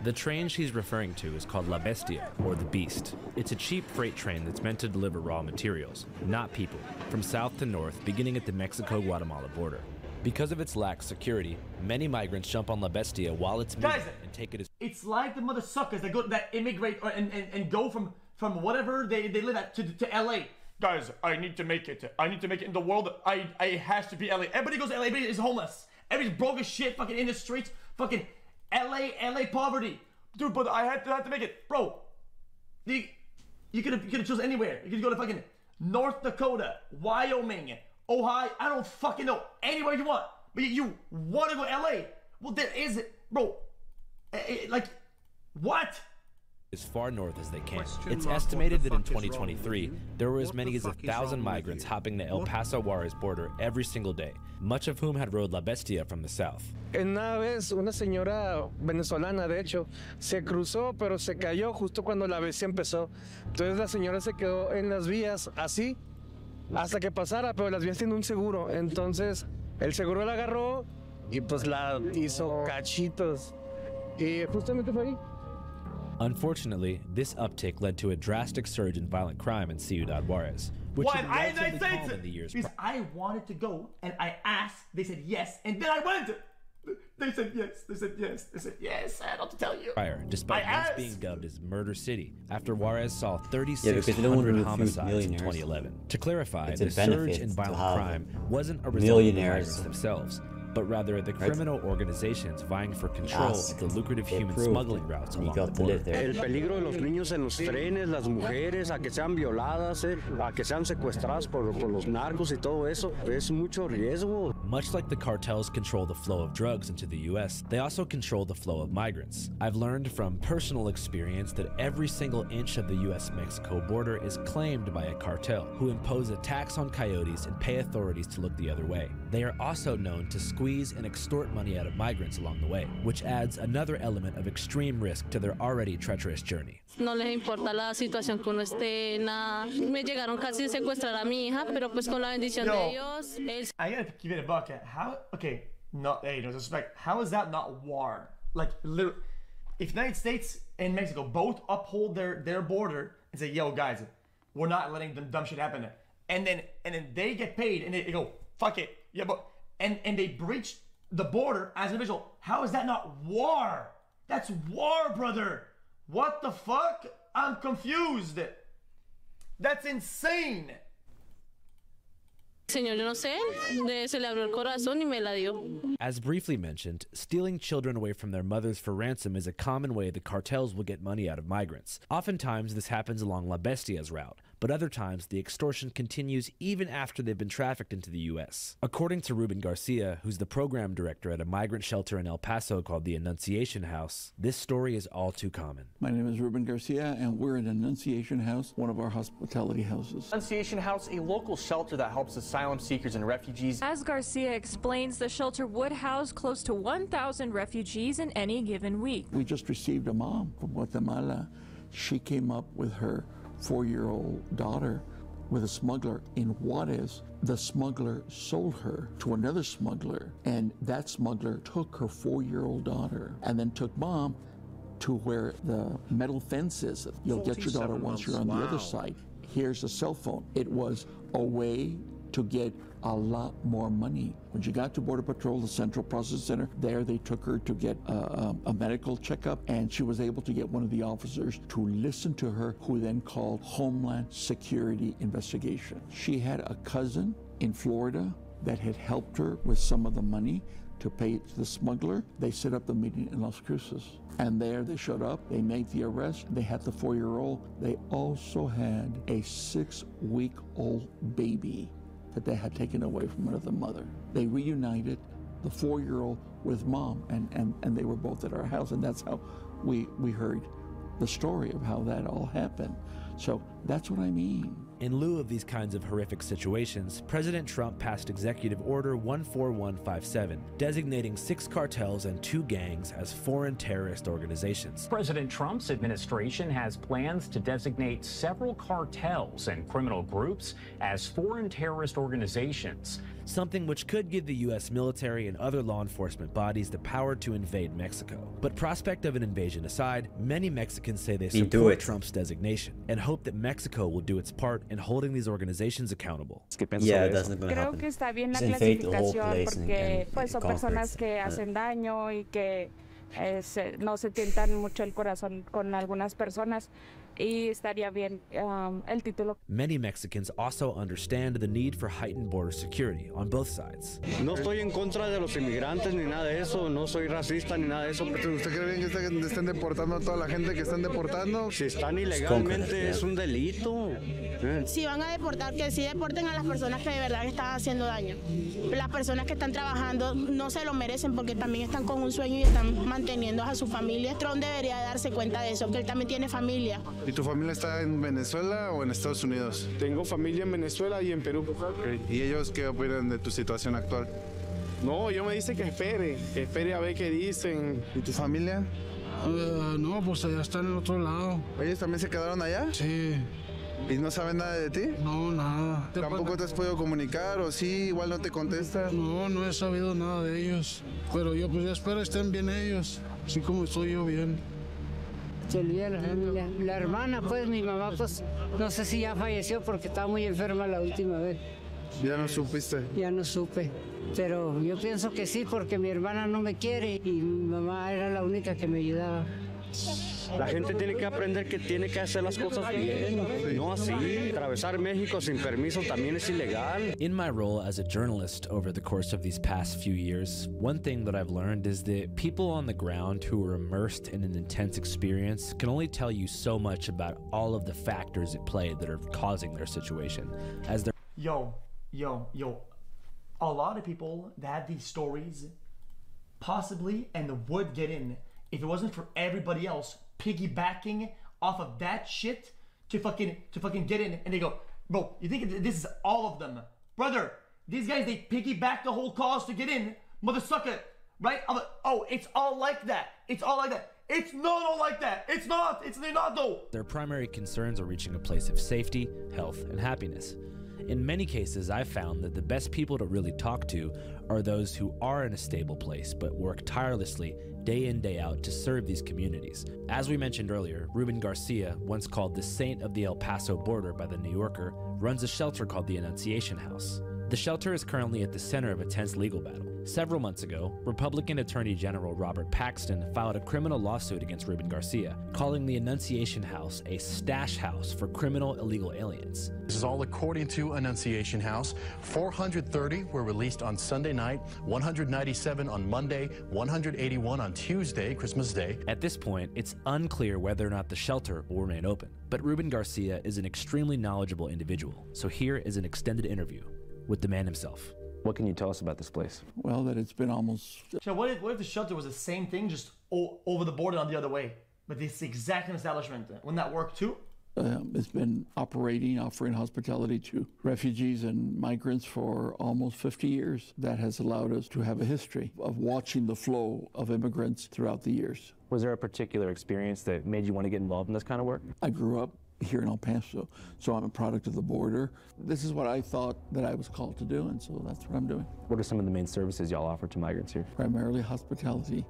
Speaker 20: The train she's referring to is called La Bestia, or the Beast. It's a cheap freight train that's meant to deliver raw materials, not people, from south to north, beginning at the Mexico-Guatemala border. Because of its lax security, many migrants jump on La Bestia while it's moving and take it as...
Speaker 1: It's like the mother suckers that immigrate and go from whatever they live at to LA. Guys, I need to make it. I need to make it in the world. I has to be LA. Everybody goes to LA, everybody is homeless. Everybody's broke as shit, fucking in the streets, fucking LA poverty. Dude, but I had to make it. Bro, you could have chosen anywhere. You could go to fucking North Dakota, Wyoming, Ohio, I don't fucking know, anywhere you want. But you want to go LA. Well, there is it, bro. Like, what?
Speaker 20: As far north as they can. It's estimated that in 2023, there were as many as 1,000 migrants hopping the El Paso Juarez border every single day, much of whom had rode La Bestia from the south.
Speaker 21: Una vez, una señora venezolana, de hecho, se cruzó, pero se cayó justo cuando la bestia empezó. Entonces la señora se quedó en las vías, así, hasta que pasara, pero las vías tienen un seguro. Entonces, el seguro la agarró y pues la hizo cachitos. Y justamente fue ahí.
Speaker 20: Unfortunately, this uptick led to a drastic surge in violent crime in Ciudad Juarez, which had relatively calmed in the years prior.
Speaker 1: Because I wanted to go, and I asked, they said yes, and then I went. They said yes, they said yes, they said yes, I don't have to tell you.
Speaker 20: Despite once being dubbed as Murder City, after Juarez saw 3,600 homicides in 2011. To clarify, the surge in violent crime wasn't a result of the migrants themselves, but rather the criminal organizations vying for control of the lucrative human smuggling routes along the border.
Speaker 22: El peligro de los niños en los trenes, las mujeres, a que sean violadas, a que sean secuestradas por los narcos y todo eso, es mucho riesgo.
Speaker 20: Much like the cartels control the flow of drugs into the US, they also control the flow of migrants. I've learned from personal experience that every single inch of the US-Mexico border is claimed by a cartel, who impose a tax on coyotes and pay authorities to look the other way. They are also known to squeeze and extort money out of migrants along the way, which adds another element of extreme risk to their already treacherous journey.
Speaker 13: No les importa la situación que uno esté, nada. Me llegaron casi a secuestrar a mi hija, pero pues con la bendición de Dios.
Speaker 1: I gotta give it a buck. How? Okay, no, hey, no disrespect. How is that not war? Like, literally, if United States and Mexico both uphold their border and say, "Yo, guys, we're not letting them dumb shit happen," and then they get paid and they go, "Fuck it, yeah," but and they breach the border as an individual. How is that not war? That's war, brother. What the fuck? I'm confused. That's insane.
Speaker 13: Señor, yo no sé, se le abrió el corazón y me la dio.
Speaker 20: As briefly mentioned, stealing children away from their mothers for ransom is a common way the cartels will get money out of migrants. Oftentimes, this happens along La Bestia's route, but other times the extortion continues even after they've been trafficked into the U.S. According to Ruben Garcia, who's the program director at a migrant shelter in El Paso called the Annunciation House, this story is all too common.
Speaker 7: My name is Ruben Garcia, and we're in Annunciation House, one of our hospitality houses.
Speaker 9: Annunciation House, a local shelter that helps asylum seekers and refugees.
Speaker 23: As Garcia explains, the shelter would house close to 1,000 refugees in any given week.
Speaker 7: We just received a mom from Guatemala. She came up with her 4-year-old daughter with a smuggler in Juarez. The smuggler sold her to another smuggler, and that smuggler took her 4-year-old daughter and then took mom to where the metal fence is. You'll get your daughter once you're on the other side. Here's a cell phone. It was a way to get a lot more money. When she got to Border Patrol, the Central Processing Center, there they took her to get a medical checkup, and she was able to get one of the officers to listen to her, who then called Homeland Security Investigation. She had a cousin in Florida that had helped her with some of the money to pay to the smuggler. They set up the meeting in Las Cruces. And there they showed up, they made the arrest, they had the 4-year-old. They also had a 6-week-old baby that they had taken away from another mother. They reunited the 4-year-old with mom, and they were both at our house, and that's how we heard the story of how that all happened. So that's what I mean.
Speaker 20: In lieu of these kinds of horrific situations, President Trump passed Executive Order 14157, designating 6 cartels and 2 gangs as foreign terrorist organizations.
Speaker 24: President Trump's administration has plans to designate several cartels and criminal groups as foreign terrorist organizations.
Speaker 20: Something which could give the U.S. military and other law enforcement bodies the power to invade Mexico. But prospect of an invasion aside, many Mexicans say they support Trump's designation and hope that Mexico will do its part in holding these organizations accountable.
Speaker 2: Yeah, that's not going to happen.
Speaker 25: Creo que está bien la clasificación porque pues son personas que hacen daño y que no se tientan mucho el corazón con algunas personas. Y estaría bien el título.
Speaker 20: Many Mexicans also understand the need for heightened border security on both sides.
Speaker 22: No estoy en contra de los inmigrantes ni nada de eso, no soy racista ni nada de eso.
Speaker 8: ¿Usted cree bien que estén deportando a toda la gente que están deportando?
Speaker 22: Si están ilegalmente es un delito.
Speaker 26: Si van a deportar, que sí deporten a las personas que de verdad están haciendo daño. Las personas que están trabajando no se lo merecen porque también están con un sueño y están manteniendo a su familia. Trump debería darse cuenta de eso, que él también tiene familia.
Speaker 8: ¿Y tu familia está en Venezuela o en Estados Unidos? Tengo familia en Venezuela y en Perú. Okay. ¿Y ellos qué opinan de tu situación actual? No, yo me dice que espere a ver qué dicen. ¿Y tu familia?
Speaker 21: No, pues allá están en otro lado.
Speaker 8: ¿Ellos también se quedaron allá?
Speaker 21: Sí.
Speaker 8: ¿Y no saben nada de ti?
Speaker 21: No, nada.
Speaker 8: ¿Tampoco te has podido comunicar o sí, igual no te contestan?
Speaker 21: No, no he sabido nada de ellos. Pero yo pues ya espero estén bien ellos, así como estoy yo bien.
Speaker 5: Se olvida la familia. La hermana, pues, mi mamá, pues, no sé si ya falleció porque estaba muy enferma la última vez.
Speaker 8: ¿Ya no supiste?
Speaker 5: Ya no supe. Pero yo pienso que sí, porque mi hermana no me quiere y mi mamá era la única que me ayudaba.
Speaker 22: La gente tiene que aprender que tiene que hacer las cosas bien, no así. Atravesar México sin permiso también es ilegal.
Speaker 20: In my role as a journalist over the course of these past few years, one thing that I've learned is that people on the ground who are immersed in an intense experience can only tell you so much about all of the factors at play that are causing their situation. As they're
Speaker 1: Yo. A lot of people that have these stories possibly and would get in if it wasn't for everybody else piggybacking off of that shit to fucking get in, and they go, bro, you think this is all of them? Brother, these guys, they piggyback the whole cause to get in, motherfucker, right? I'm like, oh, it's all like that. It's all like that. It's not all like that. It's not. They're not though.
Speaker 20: Their primary concerns are reaching a place of safety, health, and happiness. In many cases, I've found that the best people to really talk to are those who are in a stable place but work tirelessly day in, day out to serve these communities. As we mentioned earlier, Ruben Garcia, once called the saint of the El Paso border by the New Yorker, runs a shelter called the Annunciation House. The shelter is currently at the center of a tense legal battle. Several months ago, Republican Attorney General Robert Paxton filed a criminal lawsuit against Ruben Garcia, calling the Annunciation House a stash house for criminal illegal aliens.
Speaker 4: This is all according to Annunciation House. 430 were released on Sunday night, 197 on Monday, 181 on Tuesday, Christmas Day.
Speaker 20: At this point, it's unclear whether or not the shelter will remain open. But Ruben Garcia is an extremely knowledgeable individual, so here is an extended interview with the man himself.
Speaker 10: What can you tell us about this place?
Speaker 7: Well, that it's been almost...
Speaker 1: So what if the shelter was the same thing, just over the border on the other way? But it's the exact same establishment. Wouldn't that work too?
Speaker 7: It's been offering hospitality to refugees and migrants for almost 50 years. That has allowed us to have a history of watching the flow of immigrants throughout the years.
Speaker 10: Was there a particular experience that made you want to get involved in this kind of work?
Speaker 7: I grew up here in El Paso, so I'm a product of the border. This is what I thought that I was called to do, and so that's what I'm doing.
Speaker 10: What are some of the main services y'all offer to migrants here?
Speaker 7: Primarily hospitality,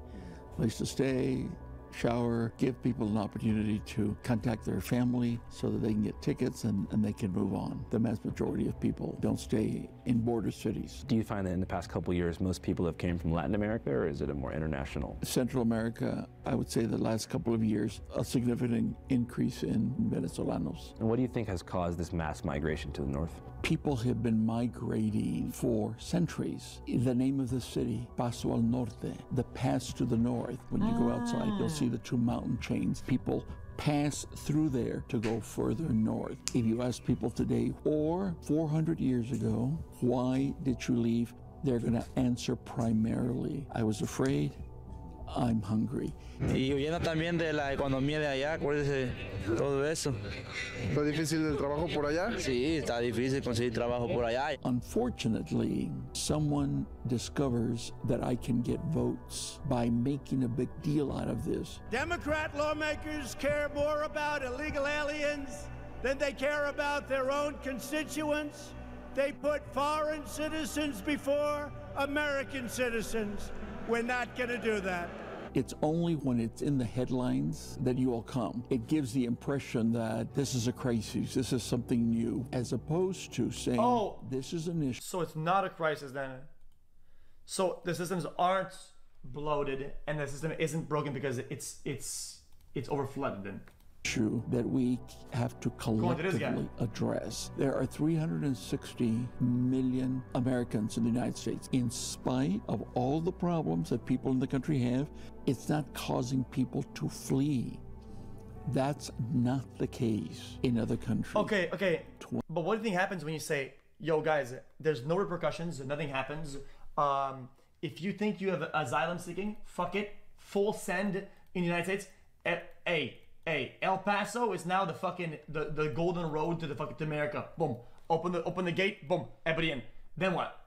Speaker 7: place to stay, shower, give people an opportunity to contact their family so that they can get tickets and they can move on. The vast majority of people don't stay in border cities.
Speaker 10: Do you find that in the past couple of years, most people have came from Latin America, or is it a more international?
Speaker 7: Central America, I would say the last couple of years, a significant increase in Venezolanos.
Speaker 10: And what do you think has caused this mass migration to the north?
Speaker 7: People have been migrating for centuries. The name of the city, Paso al Norte, the pass to the north. When you go outside, you'll see the two mountain chains. People pass through there to go further north. If you ask people today or 400 years ago, why did you leave? They're going to answer primarily, I was afraid, I'm hungry.
Speaker 14: Y huyendo también de la economía de allá, acuérdese, todo eso.
Speaker 8: ¿Está difícil el trabajo por allá?
Speaker 14: Sí, está difícil conseguir trabajo por allá.
Speaker 7: Unfortunately, someone discovers that I can get votes by making a big deal out of this.
Speaker 19: Democrat lawmakers care more about illegal aliens than they care about their own constituents. They put foreign citizens before American citizens. We're not going to do that.
Speaker 7: It's only when it's in the headlines that you all come. It gives the impression that this is a crisis, this is something new, as opposed to saying, this is an issue.
Speaker 1: So it's not a crisis then. So the systems aren't bloated and the system isn't broken because it's overflooded then.
Speaker 7: Issue that we have to collectively address. There are 360 million Americans in the United States. In spite of all the problems that people in the country have, it's not causing people to flee. That's not the case in other countries.
Speaker 1: Okay. But what do you think happens when you say, yo guys, there's no repercussions, nothing happens. If you think you have asylum seeking, fuck it, full send in the United States. Hey, El Paso is now the golden road to to America. Boom. Open the gate. Boom. Everybody in. Then what?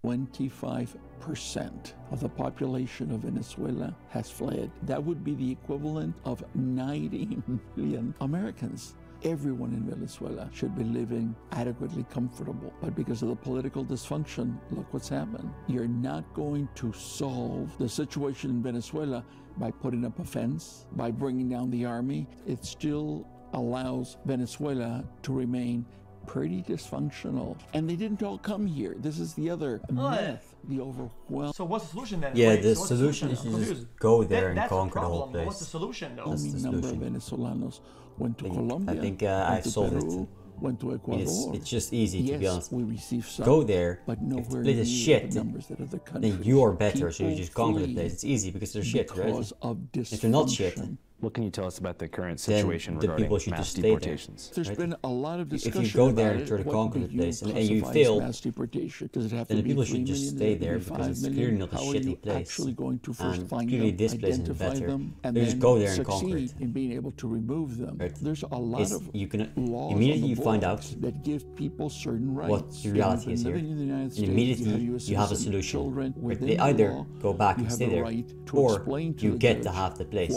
Speaker 7: 25% of the population of Venezuela has fled. That would be the equivalent of 90 million Americans. Everyone in Venezuela should be living adequately comfortable. But because of the political dysfunction, look what's happened. You're not going to solve the situation in Venezuela by putting up a fence, by bringing down the army. It still allows Venezuela to remain pretty dysfunctional. And they didn't all come here. This is the other myth, the overwhelming.
Speaker 1: So what's the solution then?
Speaker 2: Yeah, the solution is to just go there and conquer the whole place.
Speaker 1: What's the solution though?
Speaker 7: That's the number of Venezolanos went to Colombia,
Speaker 2: I think I've solved
Speaker 7: Peru, went to Ecuador.
Speaker 2: It's just easy, to be honest.
Speaker 7: We received some,
Speaker 2: go there,
Speaker 7: but
Speaker 2: if the place is shit, then you're better, so you just conquer the place. It's easy because they're shit, right? If they're not shit,
Speaker 10: what can you tell us about the current situation regarding mass deportations?
Speaker 7: There's been a lot of discussion.
Speaker 2: If you go there and try to conquer the place and you fail,
Speaker 7: mass deportation? Does it have
Speaker 2: then
Speaker 7: to
Speaker 2: the people
Speaker 7: be
Speaker 2: should just stay there because it's clearly not a shitty place.
Speaker 7: Going to first
Speaker 2: and
Speaker 7: find
Speaker 2: clearly
Speaker 7: them,
Speaker 2: this place is
Speaker 7: identify
Speaker 2: better.
Speaker 7: them, and
Speaker 2: They
Speaker 7: then
Speaker 2: just go there and conquer it.
Speaker 7: in being able to remove them.
Speaker 2: Right.
Speaker 7: There's a lot of
Speaker 2: you can
Speaker 7: laws
Speaker 2: immediately you find out
Speaker 7: that give people certain rights.
Speaker 2: what the reality is here. And immediately you have a solution. Right? They either go back and stay there, or you get to have the place.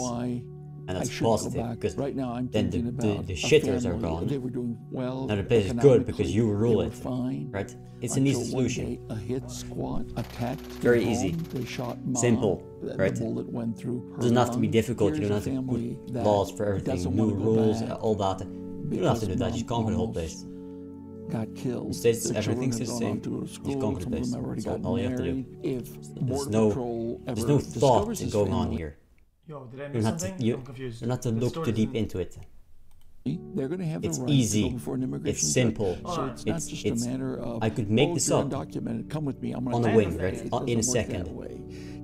Speaker 2: And that's positive because
Speaker 7: right now
Speaker 2: then the shitters are gone.
Speaker 7: They were doing well.
Speaker 2: Now the place is good because you rule it.
Speaker 7: Fine,
Speaker 2: right? It's an easy solution.
Speaker 7: A hit squad attacked.
Speaker 2: Very easy.
Speaker 7: They shot
Speaker 2: simple. Right?
Speaker 7: The bullet went through her
Speaker 2: it doesn't have to be
Speaker 7: lung.
Speaker 2: difficult. You don't have to put laws for everything, new rules, all that. You don't have to do that. Just conquer the whole place.
Speaker 7: got killed.
Speaker 2: The States, everything's the same. You've conquered this. That's all you have to do. There's no thought going on here.
Speaker 1: Yo, did I miss something? I'm confused.
Speaker 2: You're not to look too deep into it.
Speaker 7: They're going to have
Speaker 2: it's
Speaker 7: the right
Speaker 2: easy.
Speaker 7: To go before an immigration
Speaker 2: it's simple.
Speaker 7: So it's not just a matter of,
Speaker 2: I could make this up
Speaker 7: Come with me. I'm
Speaker 2: on the wing, right? In a second.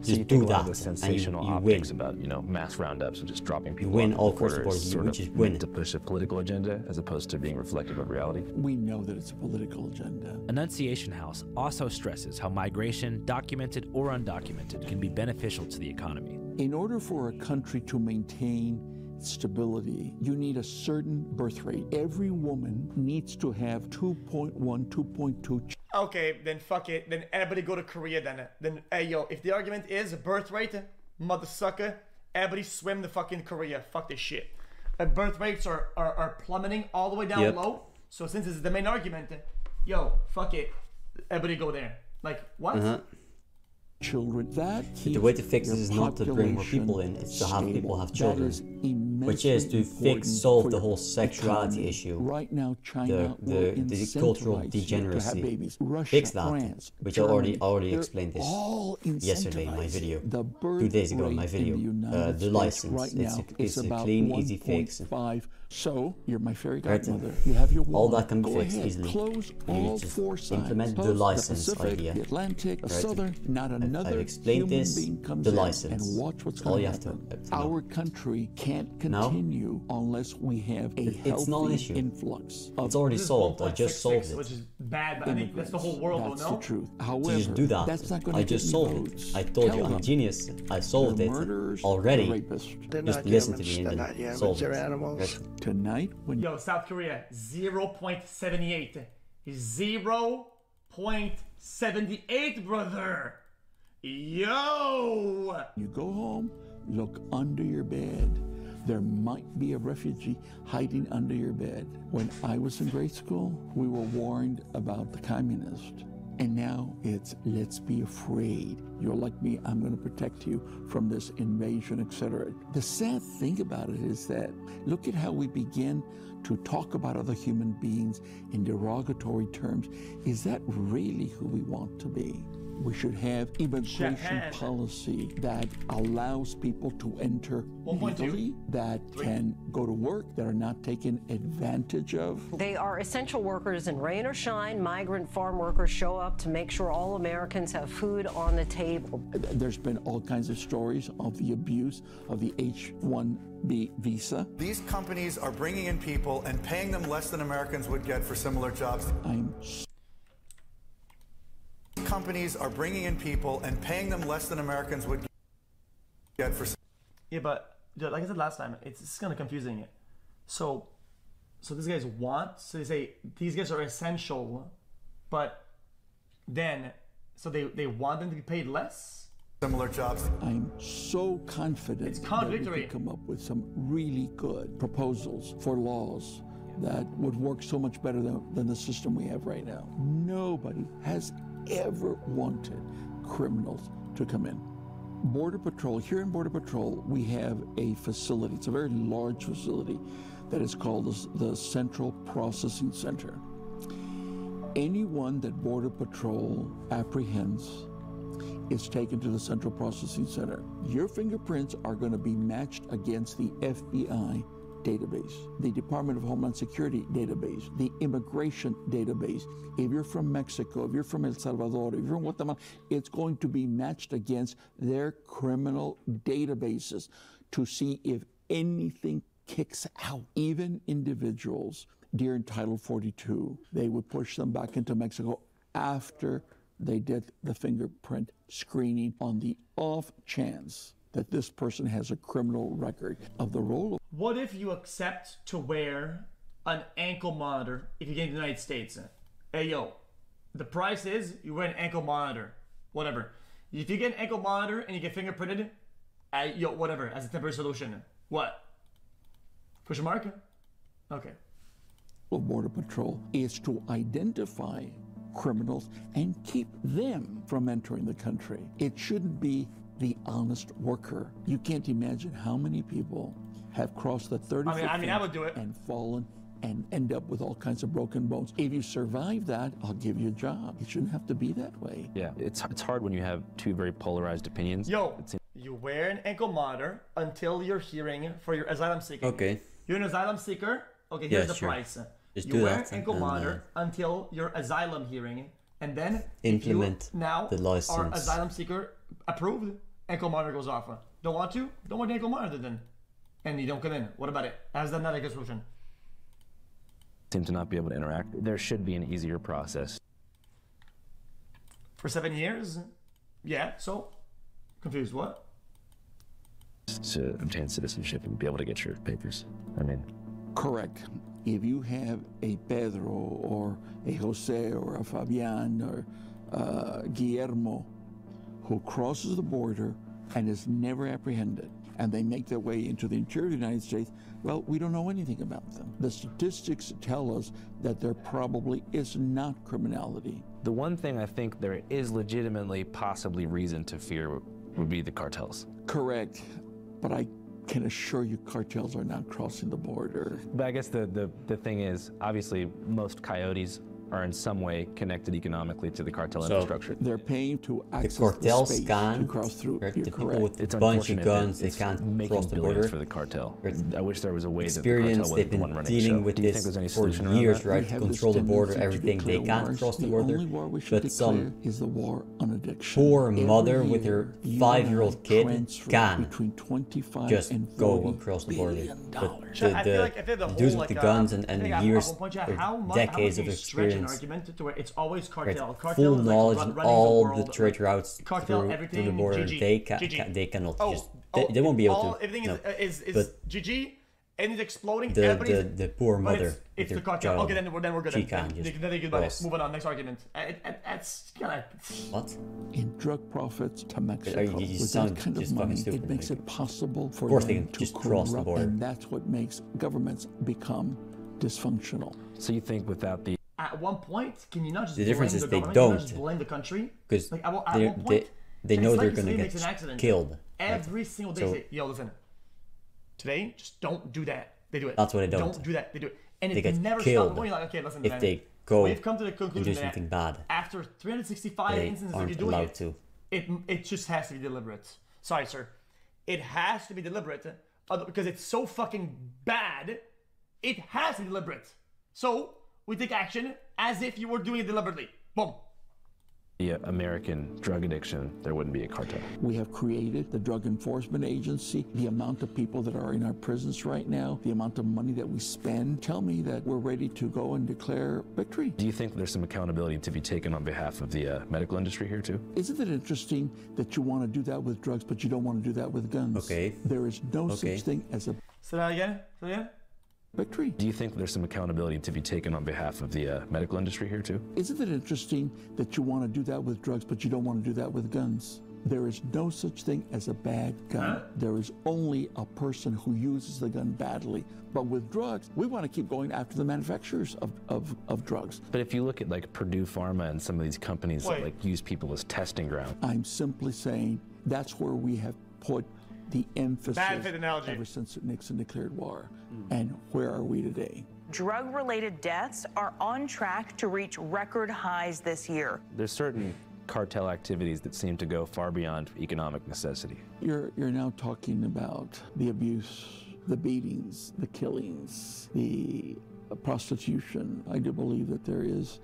Speaker 2: Just do that,
Speaker 10: the sensational
Speaker 2: and you
Speaker 10: optics
Speaker 2: win.
Speaker 10: About mass roundups and just dropping people.
Speaker 2: You win
Speaker 10: off
Speaker 2: all
Speaker 10: the
Speaker 2: across the board.
Speaker 10: Sort
Speaker 2: just
Speaker 10: of
Speaker 2: win
Speaker 10: to push a political agenda as opposed to being reflective of reality.
Speaker 7: We know that it's a political agenda.
Speaker 20: Annunciation House also stresses how migration, documented or undocumented, can be beneficial to the economy.
Speaker 7: In order for a country to maintain stability, you need a certain birth rate. Every woman needs to have 2.1, 2.2.
Speaker 1: Okay, then fuck it. Then everybody go to Korea then. Hey, yo, if the argument is birth rate, mother sucker, everybody swim to fucking Korea. Fuck this shit. Birth rates are plummeting all the way down low. So since this is the main argument, yo, fuck it. Everybody go there. Like, what?
Speaker 7: Children.
Speaker 2: The way to fix this is not to bring more people in, it's to have people have children. Which is to solve the whole sexuality issue.
Speaker 7: Right now, China
Speaker 2: the cultural degeneracy. Fix that,
Speaker 7: France,
Speaker 2: which
Speaker 7: Germany,
Speaker 2: I already explained this yesterday in my video. 2 days ago in my video. The license.
Speaker 7: Right
Speaker 2: it's a clean, easy fix.
Speaker 7: So, you're my fairy godmother. You have your
Speaker 2: all that can be fixed easily.
Speaker 7: Close all four sides.
Speaker 2: Implement the license
Speaker 7: the Pacific,
Speaker 2: idea.
Speaker 7: The Atlantic, the Southern, not another
Speaker 2: I've explained
Speaker 7: human
Speaker 2: this,
Speaker 7: being comes
Speaker 2: the
Speaker 7: in
Speaker 2: license.
Speaker 7: And watch what's
Speaker 2: all
Speaker 7: going
Speaker 2: you
Speaker 7: to
Speaker 2: have
Speaker 7: happen.
Speaker 2: to
Speaker 7: Our country can't continue unless we have a healthy
Speaker 2: not an issue.
Speaker 7: influx.
Speaker 2: It's already solved. I just solved it.
Speaker 1: Which is bad, but I think that's the whole world,
Speaker 7: that's
Speaker 1: though, no?
Speaker 7: the truth. However,
Speaker 2: so just do that.
Speaker 7: That's not going
Speaker 2: I
Speaker 7: to
Speaker 2: just solved it. I told you I'm a genius. I solved it already. Just listen to me and then solve it. Right.
Speaker 7: Tonight, when
Speaker 1: yo, South Korea 0.78, 0.78, brother. Yo.
Speaker 7: You go home, look under your bed. There might be a refugee hiding under your bed. When I was in grade school, we were warned about the communists. And now it's, let's be afraid. You're like me, I'm going to protect you from this invasion, etc. The sad thing about it is that, look at how we begin to talk about other human beings in derogatory terms. Is that really who we want to be? We should have immigration policy that allows people to enter legally, that can go to work, that are not taken advantage of.
Speaker 3: They are essential workers in rain or shine. Migrant farm workers show up to make sure all Americans have food on the table.
Speaker 7: There's been all kinds of stories of the abuse of the H-1B visa.
Speaker 11: These companies are bringing in people and paying them less than Americans would get for similar jobs. Companies are bringing in people and paying them less than Americans would get for.
Speaker 1: Yeah, but like I said last time, it's kind of confusing. So these guys so they say these guys are essential, but then they want them to be paid less.
Speaker 11: Similar jobs.
Speaker 7: I'm so confident
Speaker 1: it's contradictory.
Speaker 7: That we can come up with some really good proposals for laws that would work so much better than the system we have right now. Nobody has ever wanted criminals to come in. Border Patrol, here in Border Patrol, we have a facility. It's a very large facility that is called the Central Processing Center. Anyone that Border Patrol apprehends is taken to the Central Processing Center. Your fingerprints are going to be matched against the FBI database, the Department of Homeland Security database, the immigration database. If you're from Mexico, if you're from El Salvador, if you're from Guatemala, it's going to be matched against their criminal databases to see if anything kicks out. Even individuals during Title 42, they would push them back into Mexico after they did the fingerprint screening on the off chance that this person has a criminal record of the role of.
Speaker 1: What if you accept to wear an ankle monitor if you get in the United States? Hey, yo, the price is you wear an ankle monitor, whatever. If you get an ankle monitor and you get fingerprinted, yo, whatever, as a temporary solution. What? Question mark? Okay.
Speaker 7: Border Patrol is to identify criminals and keep them from entering the country. It shouldn't be the honest worker. You can't imagine how many people have crossed the 30-foot
Speaker 1: I would do it.
Speaker 7: and fallen and end up with all kinds of broken bones. If you survive that, I'll give you a job. It shouldn't have to be that way.
Speaker 10: Yeah, it's hard when you have two very polarized opinions.
Speaker 1: Yo, you wear an ankle monitor until you're hearing for your asylum seeker.
Speaker 2: Okay.
Speaker 1: You're an asylum seeker? Okay, here's the price. You wear an ankle monitor until your asylum hearing, and then
Speaker 2: implement
Speaker 1: the license. Are asylum seeker approved, ankle monitor goes off. Don't want to? Don't want the ankle monitor then. And you don't come in. What about it? How's that not a good solution?
Speaker 10: Seem to not be able to interact. There should be an easier process.
Speaker 1: For 7 years? Yeah, so? Confused, what?
Speaker 10: To obtain citizenship and be able to get your papers. I mean...
Speaker 7: Correct. If you have a Pedro or a Jose or a Fabian or Guillermo who crosses the border and is never apprehended, and they make their way into the interior of the United States, well, we don't know anything about them. The statistics tell us that there probably is not criminality.
Speaker 10: The one thing I think there is legitimately possibly reason to fear would be the cartels.
Speaker 7: Correct, but I can assure you cartels are not crossing the border.
Speaker 10: But I guess the thing is, obviously, most coyotes are in some way connected economically to the cartel infrastructure.
Speaker 7: They're paying to access
Speaker 2: the cartels
Speaker 7: space
Speaker 2: can
Speaker 7: to cross through.
Speaker 2: The people with a bunch of guns, they can't cross the border.
Speaker 10: For the cartel. I wish there was a way
Speaker 2: experience,
Speaker 10: that
Speaker 2: they've been dealing with this for years, right? To control the border, everything. They can't cross the border. But some
Speaker 7: is the war on addiction.
Speaker 2: Poor mother with her 5-year-old kid can just go across the border. But the dudes with the guns and years or decades of experience,
Speaker 1: argument to where it's always cartel.
Speaker 2: Right. Full knowledge of all the trade routes through the border. They cannot just. They won't be able to.
Speaker 1: Everything is GG, and it's exploding. The
Speaker 2: poor mother.
Speaker 1: It's the cartel. Okay, then we're good.
Speaker 2: She can just.
Speaker 1: Moving on. Next argument. That's kind of.
Speaker 2: What?
Speaker 7: In drug profits to Mexico,
Speaker 2: you
Speaker 7: with that kind of money, it makes it possible for them to
Speaker 2: just cross the border,
Speaker 7: and that's what makes governments become dysfunctional.
Speaker 10: So you think without the
Speaker 1: at one point, can you not just
Speaker 2: the difference is
Speaker 1: they
Speaker 2: don't
Speaker 1: just blame the country?
Speaker 2: Because
Speaker 1: like,
Speaker 2: they know they're going to get killed
Speaker 1: every single day. Say, yo, listen, today just don't do that. They do it.
Speaker 2: That's what they don't.
Speaker 1: Don't do that. They do it, and
Speaker 2: they
Speaker 1: it never
Speaker 2: killed
Speaker 1: stops. You're like, okay, listen,
Speaker 2: if they go
Speaker 1: we've come to the conclusion
Speaker 2: do something bad
Speaker 1: after 365 instances of you doing it just has to be deliberate. Sorry, sir, it has to be deliberate because it's so fucking bad. It has to be deliberate. So we take action as if you were doing it deliberately. Boom.
Speaker 10: The American drug addiction, there wouldn't be a cartel.
Speaker 7: We have created the Drug Enforcement Agency. The amount of people that are in our prisons right now, the amount of money that we spend, tell me that we're ready to go and declare victory.
Speaker 10: Do you think there's some accountability to be taken on behalf of the medical industry here too?
Speaker 7: Isn't it interesting that you want to do that with drugs, but you don't want to do that with guns?
Speaker 2: Okay.
Speaker 7: There is no such thing as a...
Speaker 1: Say that again?
Speaker 7: Victory.
Speaker 10: Do you think there's some accountability to be taken on behalf of the medical industry here too?
Speaker 7: Isn't it interesting that you want to do that with drugs, but you don't want to do that with guns? There is no such thing as a bad gun. There is only a person who uses the gun badly. But with drugs, we want to keep going after the manufacturers of drugs.
Speaker 10: But if you look at like Purdue Pharma and some of these companies that like use people as testing ground.
Speaker 7: I'm simply saying that's where we have put the emphasis ever since Nixon declared war. And where are we today?
Speaker 6: Drug-related deaths are on track to reach record highs this year.
Speaker 10: There's certain cartel activities that seem to go far beyond economic necessity.
Speaker 7: You're now talking about the abuse, the beatings, the killings, the prostitution. I do believe that there is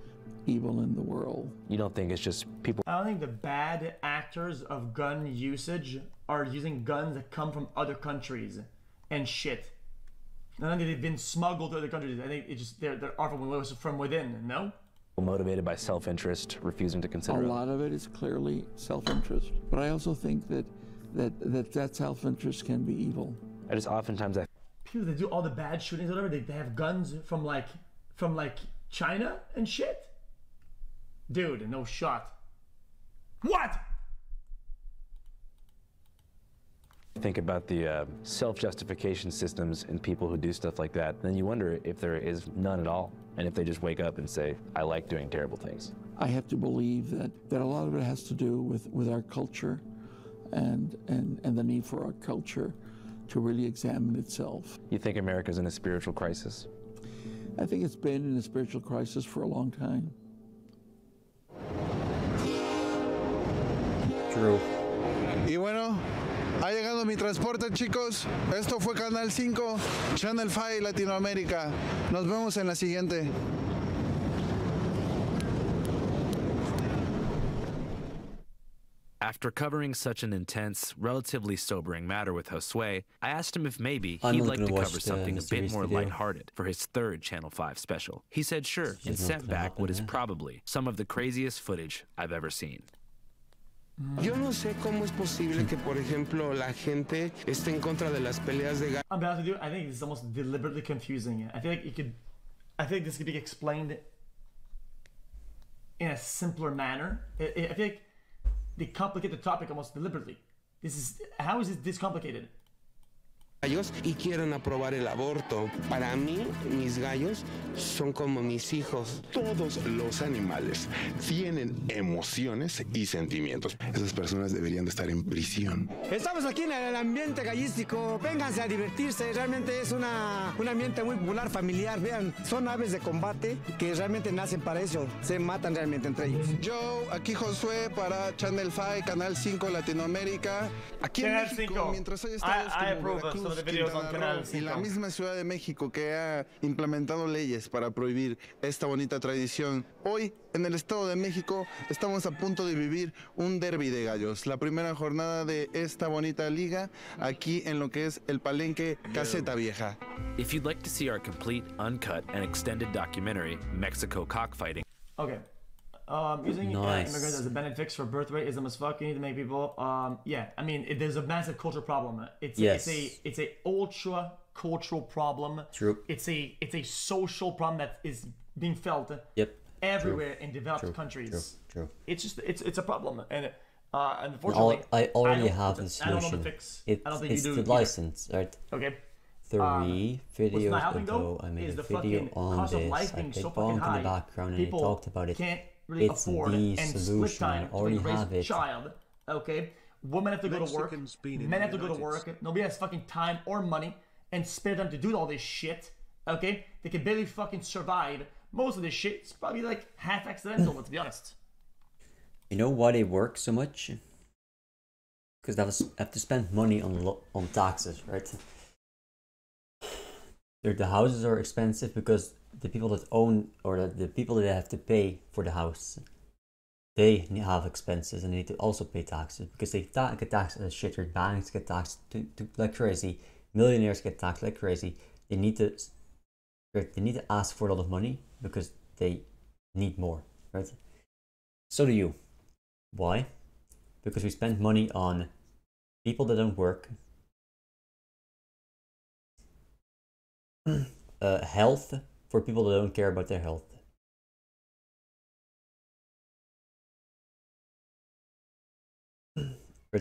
Speaker 7: evil in the world.
Speaker 10: You don't think it's just people?
Speaker 1: I don't think the bad actors of gun usage are using guns that come from other countries and shit. I don't think they've been smuggled to other countries. I think they're from within, no?
Speaker 10: Motivated by self-interest, refusing to consider.
Speaker 7: A lot of it is clearly self-interest. But I also think that self-interest can be evil.
Speaker 10: I just oftentimes
Speaker 1: people that do all the bad shootings or whatever, they have guns from like China and shit. Dude, no shot. What?
Speaker 10: Think about the self-justification systems in people who do stuff like that, then you wonder if there is none at all, and if they just wake up and say, I like doing terrible things.
Speaker 7: I have to believe that a lot of it has to do with our culture and the need for our culture to really examine itself.
Speaker 10: You think America's in a spiritual crisis?
Speaker 7: I think it's been in a spiritual crisis for a long time.
Speaker 2: True.
Speaker 8: Y bueno, ha llegado mi transporte, chicos. Esto fue Canal 5, Channel 5 Latinoamérica. Nos vemos en la siguiente.
Speaker 20: After covering such an intense, relatively sobering matter with Josue, I asked him if maybe he'd like to cover something a bit more lighthearted for his third Channel 5 special. He said sure, and sent back what is probably some of the craziest footage I've ever seen.
Speaker 12: Yo no sé cómo es posible que, por ejemplo, la gente esté en contra de las peleas de gallos.
Speaker 1: I'm about to do. I think this is almost deliberately confusing. I feel like I think this could be explained in a simpler manner. I feel like they complicate the topic almost deliberately. How is this complicated?
Speaker 12: Y quieren aprobar el aborto. Para mí, mis gallos son como mis hijos.
Speaker 13: Todos los animales tienen emociones y sentimientos. Esas personas deberían de estar en prisión.
Speaker 15: Estamos aquí en el ambiente gallístico. Vénganse a divertirse. Realmente es un ambiente muy popular, familiar. Vean, son aves de combate que realmente nacen para eso. Se matan realmente entre ellos.
Speaker 8: Yo, aquí Josué para Channel 5, Canal 5 Latinoamérica. Aquí en México, mientras hay estados como Veracruz, y la misma Ciudad de México que ha implementado leyes para prohibir esta bonita tradición. Hoy, en el Estado de México, estamos a punto de vivir un derbi de gallos. La primera jornada de esta bonita liga aquí en lo que es el Palenque Caseta Vieja.
Speaker 20: If you'd like to see our complete, uncut, and extended documentary, Mexico Cockfighting.
Speaker 1: Okay. Using immigrants as a benefit fix for birth rate is a fuck. You need to make people. Yeah, I mean, there's a massive cultural problem. It's a ultra cultural problem.
Speaker 2: True.
Speaker 1: It's a social problem that is being felt.
Speaker 2: Yep.
Speaker 1: Everywhere in developed countries.
Speaker 2: True.
Speaker 1: It's just it's a problem, and unfortunately,
Speaker 2: I already have the solution.
Speaker 1: I don't know the fix.
Speaker 2: It's the license, right?
Speaker 1: Okay.
Speaker 2: 3 videos ago, I made a video on this. I played Bonk in the background and I talked about it.
Speaker 1: Really
Speaker 2: it's the solution. I already have it.
Speaker 1: Child, okay? Women have to go to work. Men have to go to work. Nobody has fucking time or money and spare them to do all this shit, okay? They can barely fucking survive. Most of this shit is probably like half accidental, let's be honest.
Speaker 2: You know why they work so much? Because they have to spend money on taxes, right? The houses are expensive because the people that own, or the people that have to pay for the house, they have expenses and they need to also pay taxes because they get taxed as shit. Their banks get taxed like crazy. Millionaires get taxed like crazy. They need to ask for a lot of money because they need more, right? So do you. Why? Because we spend money on people that don't work, health for people that don't care about their health,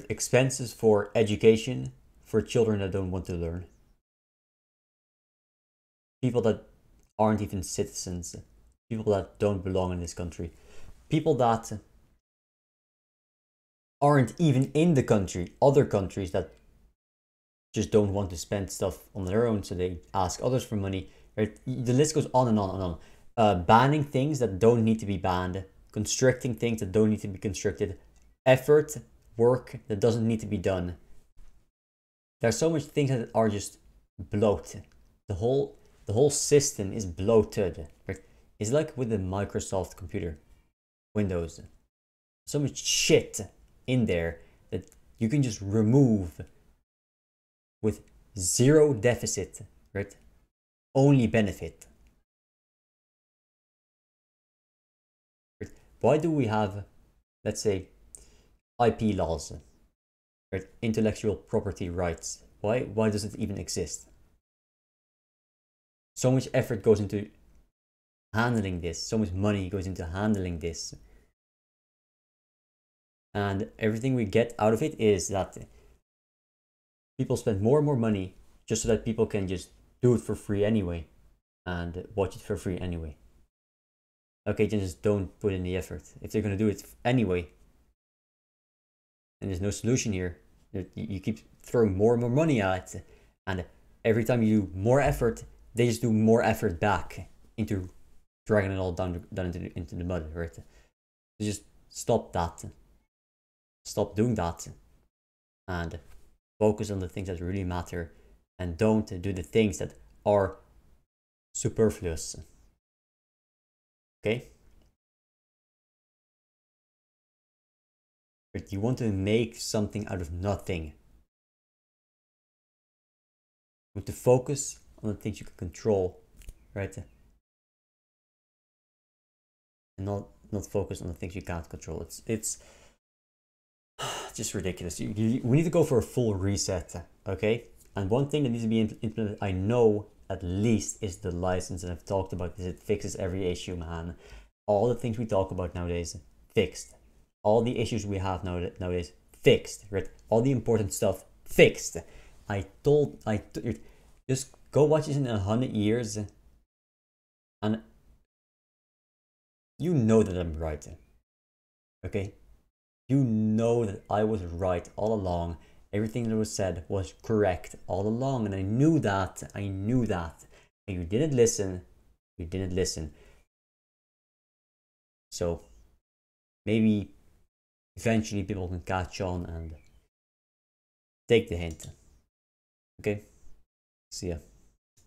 Speaker 2: expenses for education for children that don't want to learn, people that aren't even citizens, people that don't belong in this country, people that aren't even in the country, other countries that just don't want to spend stuff on their own, so they ask others for money. Right? The list goes on and on and on. Banning things that don't need to be banned, constricting things that don't need to be constricted, effort, work that doesn't need to be done. There's so much things that are just bloated. The whole system is bloated. Right? It's like with the Microsoft computer, Windows. So much shit in there that you can just remove with zero deficit, right? Only benefit. Why do we have, let's say, IP laws, right? Intellectual property rights? Why does it even exist? So much effort goes into handling this. So much money goes into handling this. And everything we get out of it is that people spend more and more money just so that people can just do it for free anyway and watch it for free anyway. Okay, then just don't put in the effort. If they're going to do it anyway, and there's no solution here, you keep throwing more and more money at it, and every time you do more effort, they just do more effort back. into dragging it all down into the mud, right? So just stop that. Stop doing that. And focus on the things that really matter. And don't do the things that are superfluous. Okay? But you want to make something out of nothing. You want to focus on the things you can control, right? And not focus on the things you can't control. It's just ridiculous. We need to go for a full reset, okay? And one thing that needs to be implemented, I know at least, is the license. And I've talked about this. It fixes every issue, man. All the things we talk about nowadays, fixed. All the issues we have nowadays, fixed, right? All the important stuff, fixed. Just go watch this in 100 years. And you know that I'm right. Okay? You know that I was right all along. Everything that was said was correct all along. And I knew that. And you didn't listen. You didn't listen. So, maybe eventually people can catch on and take the hint. Okay? See ya.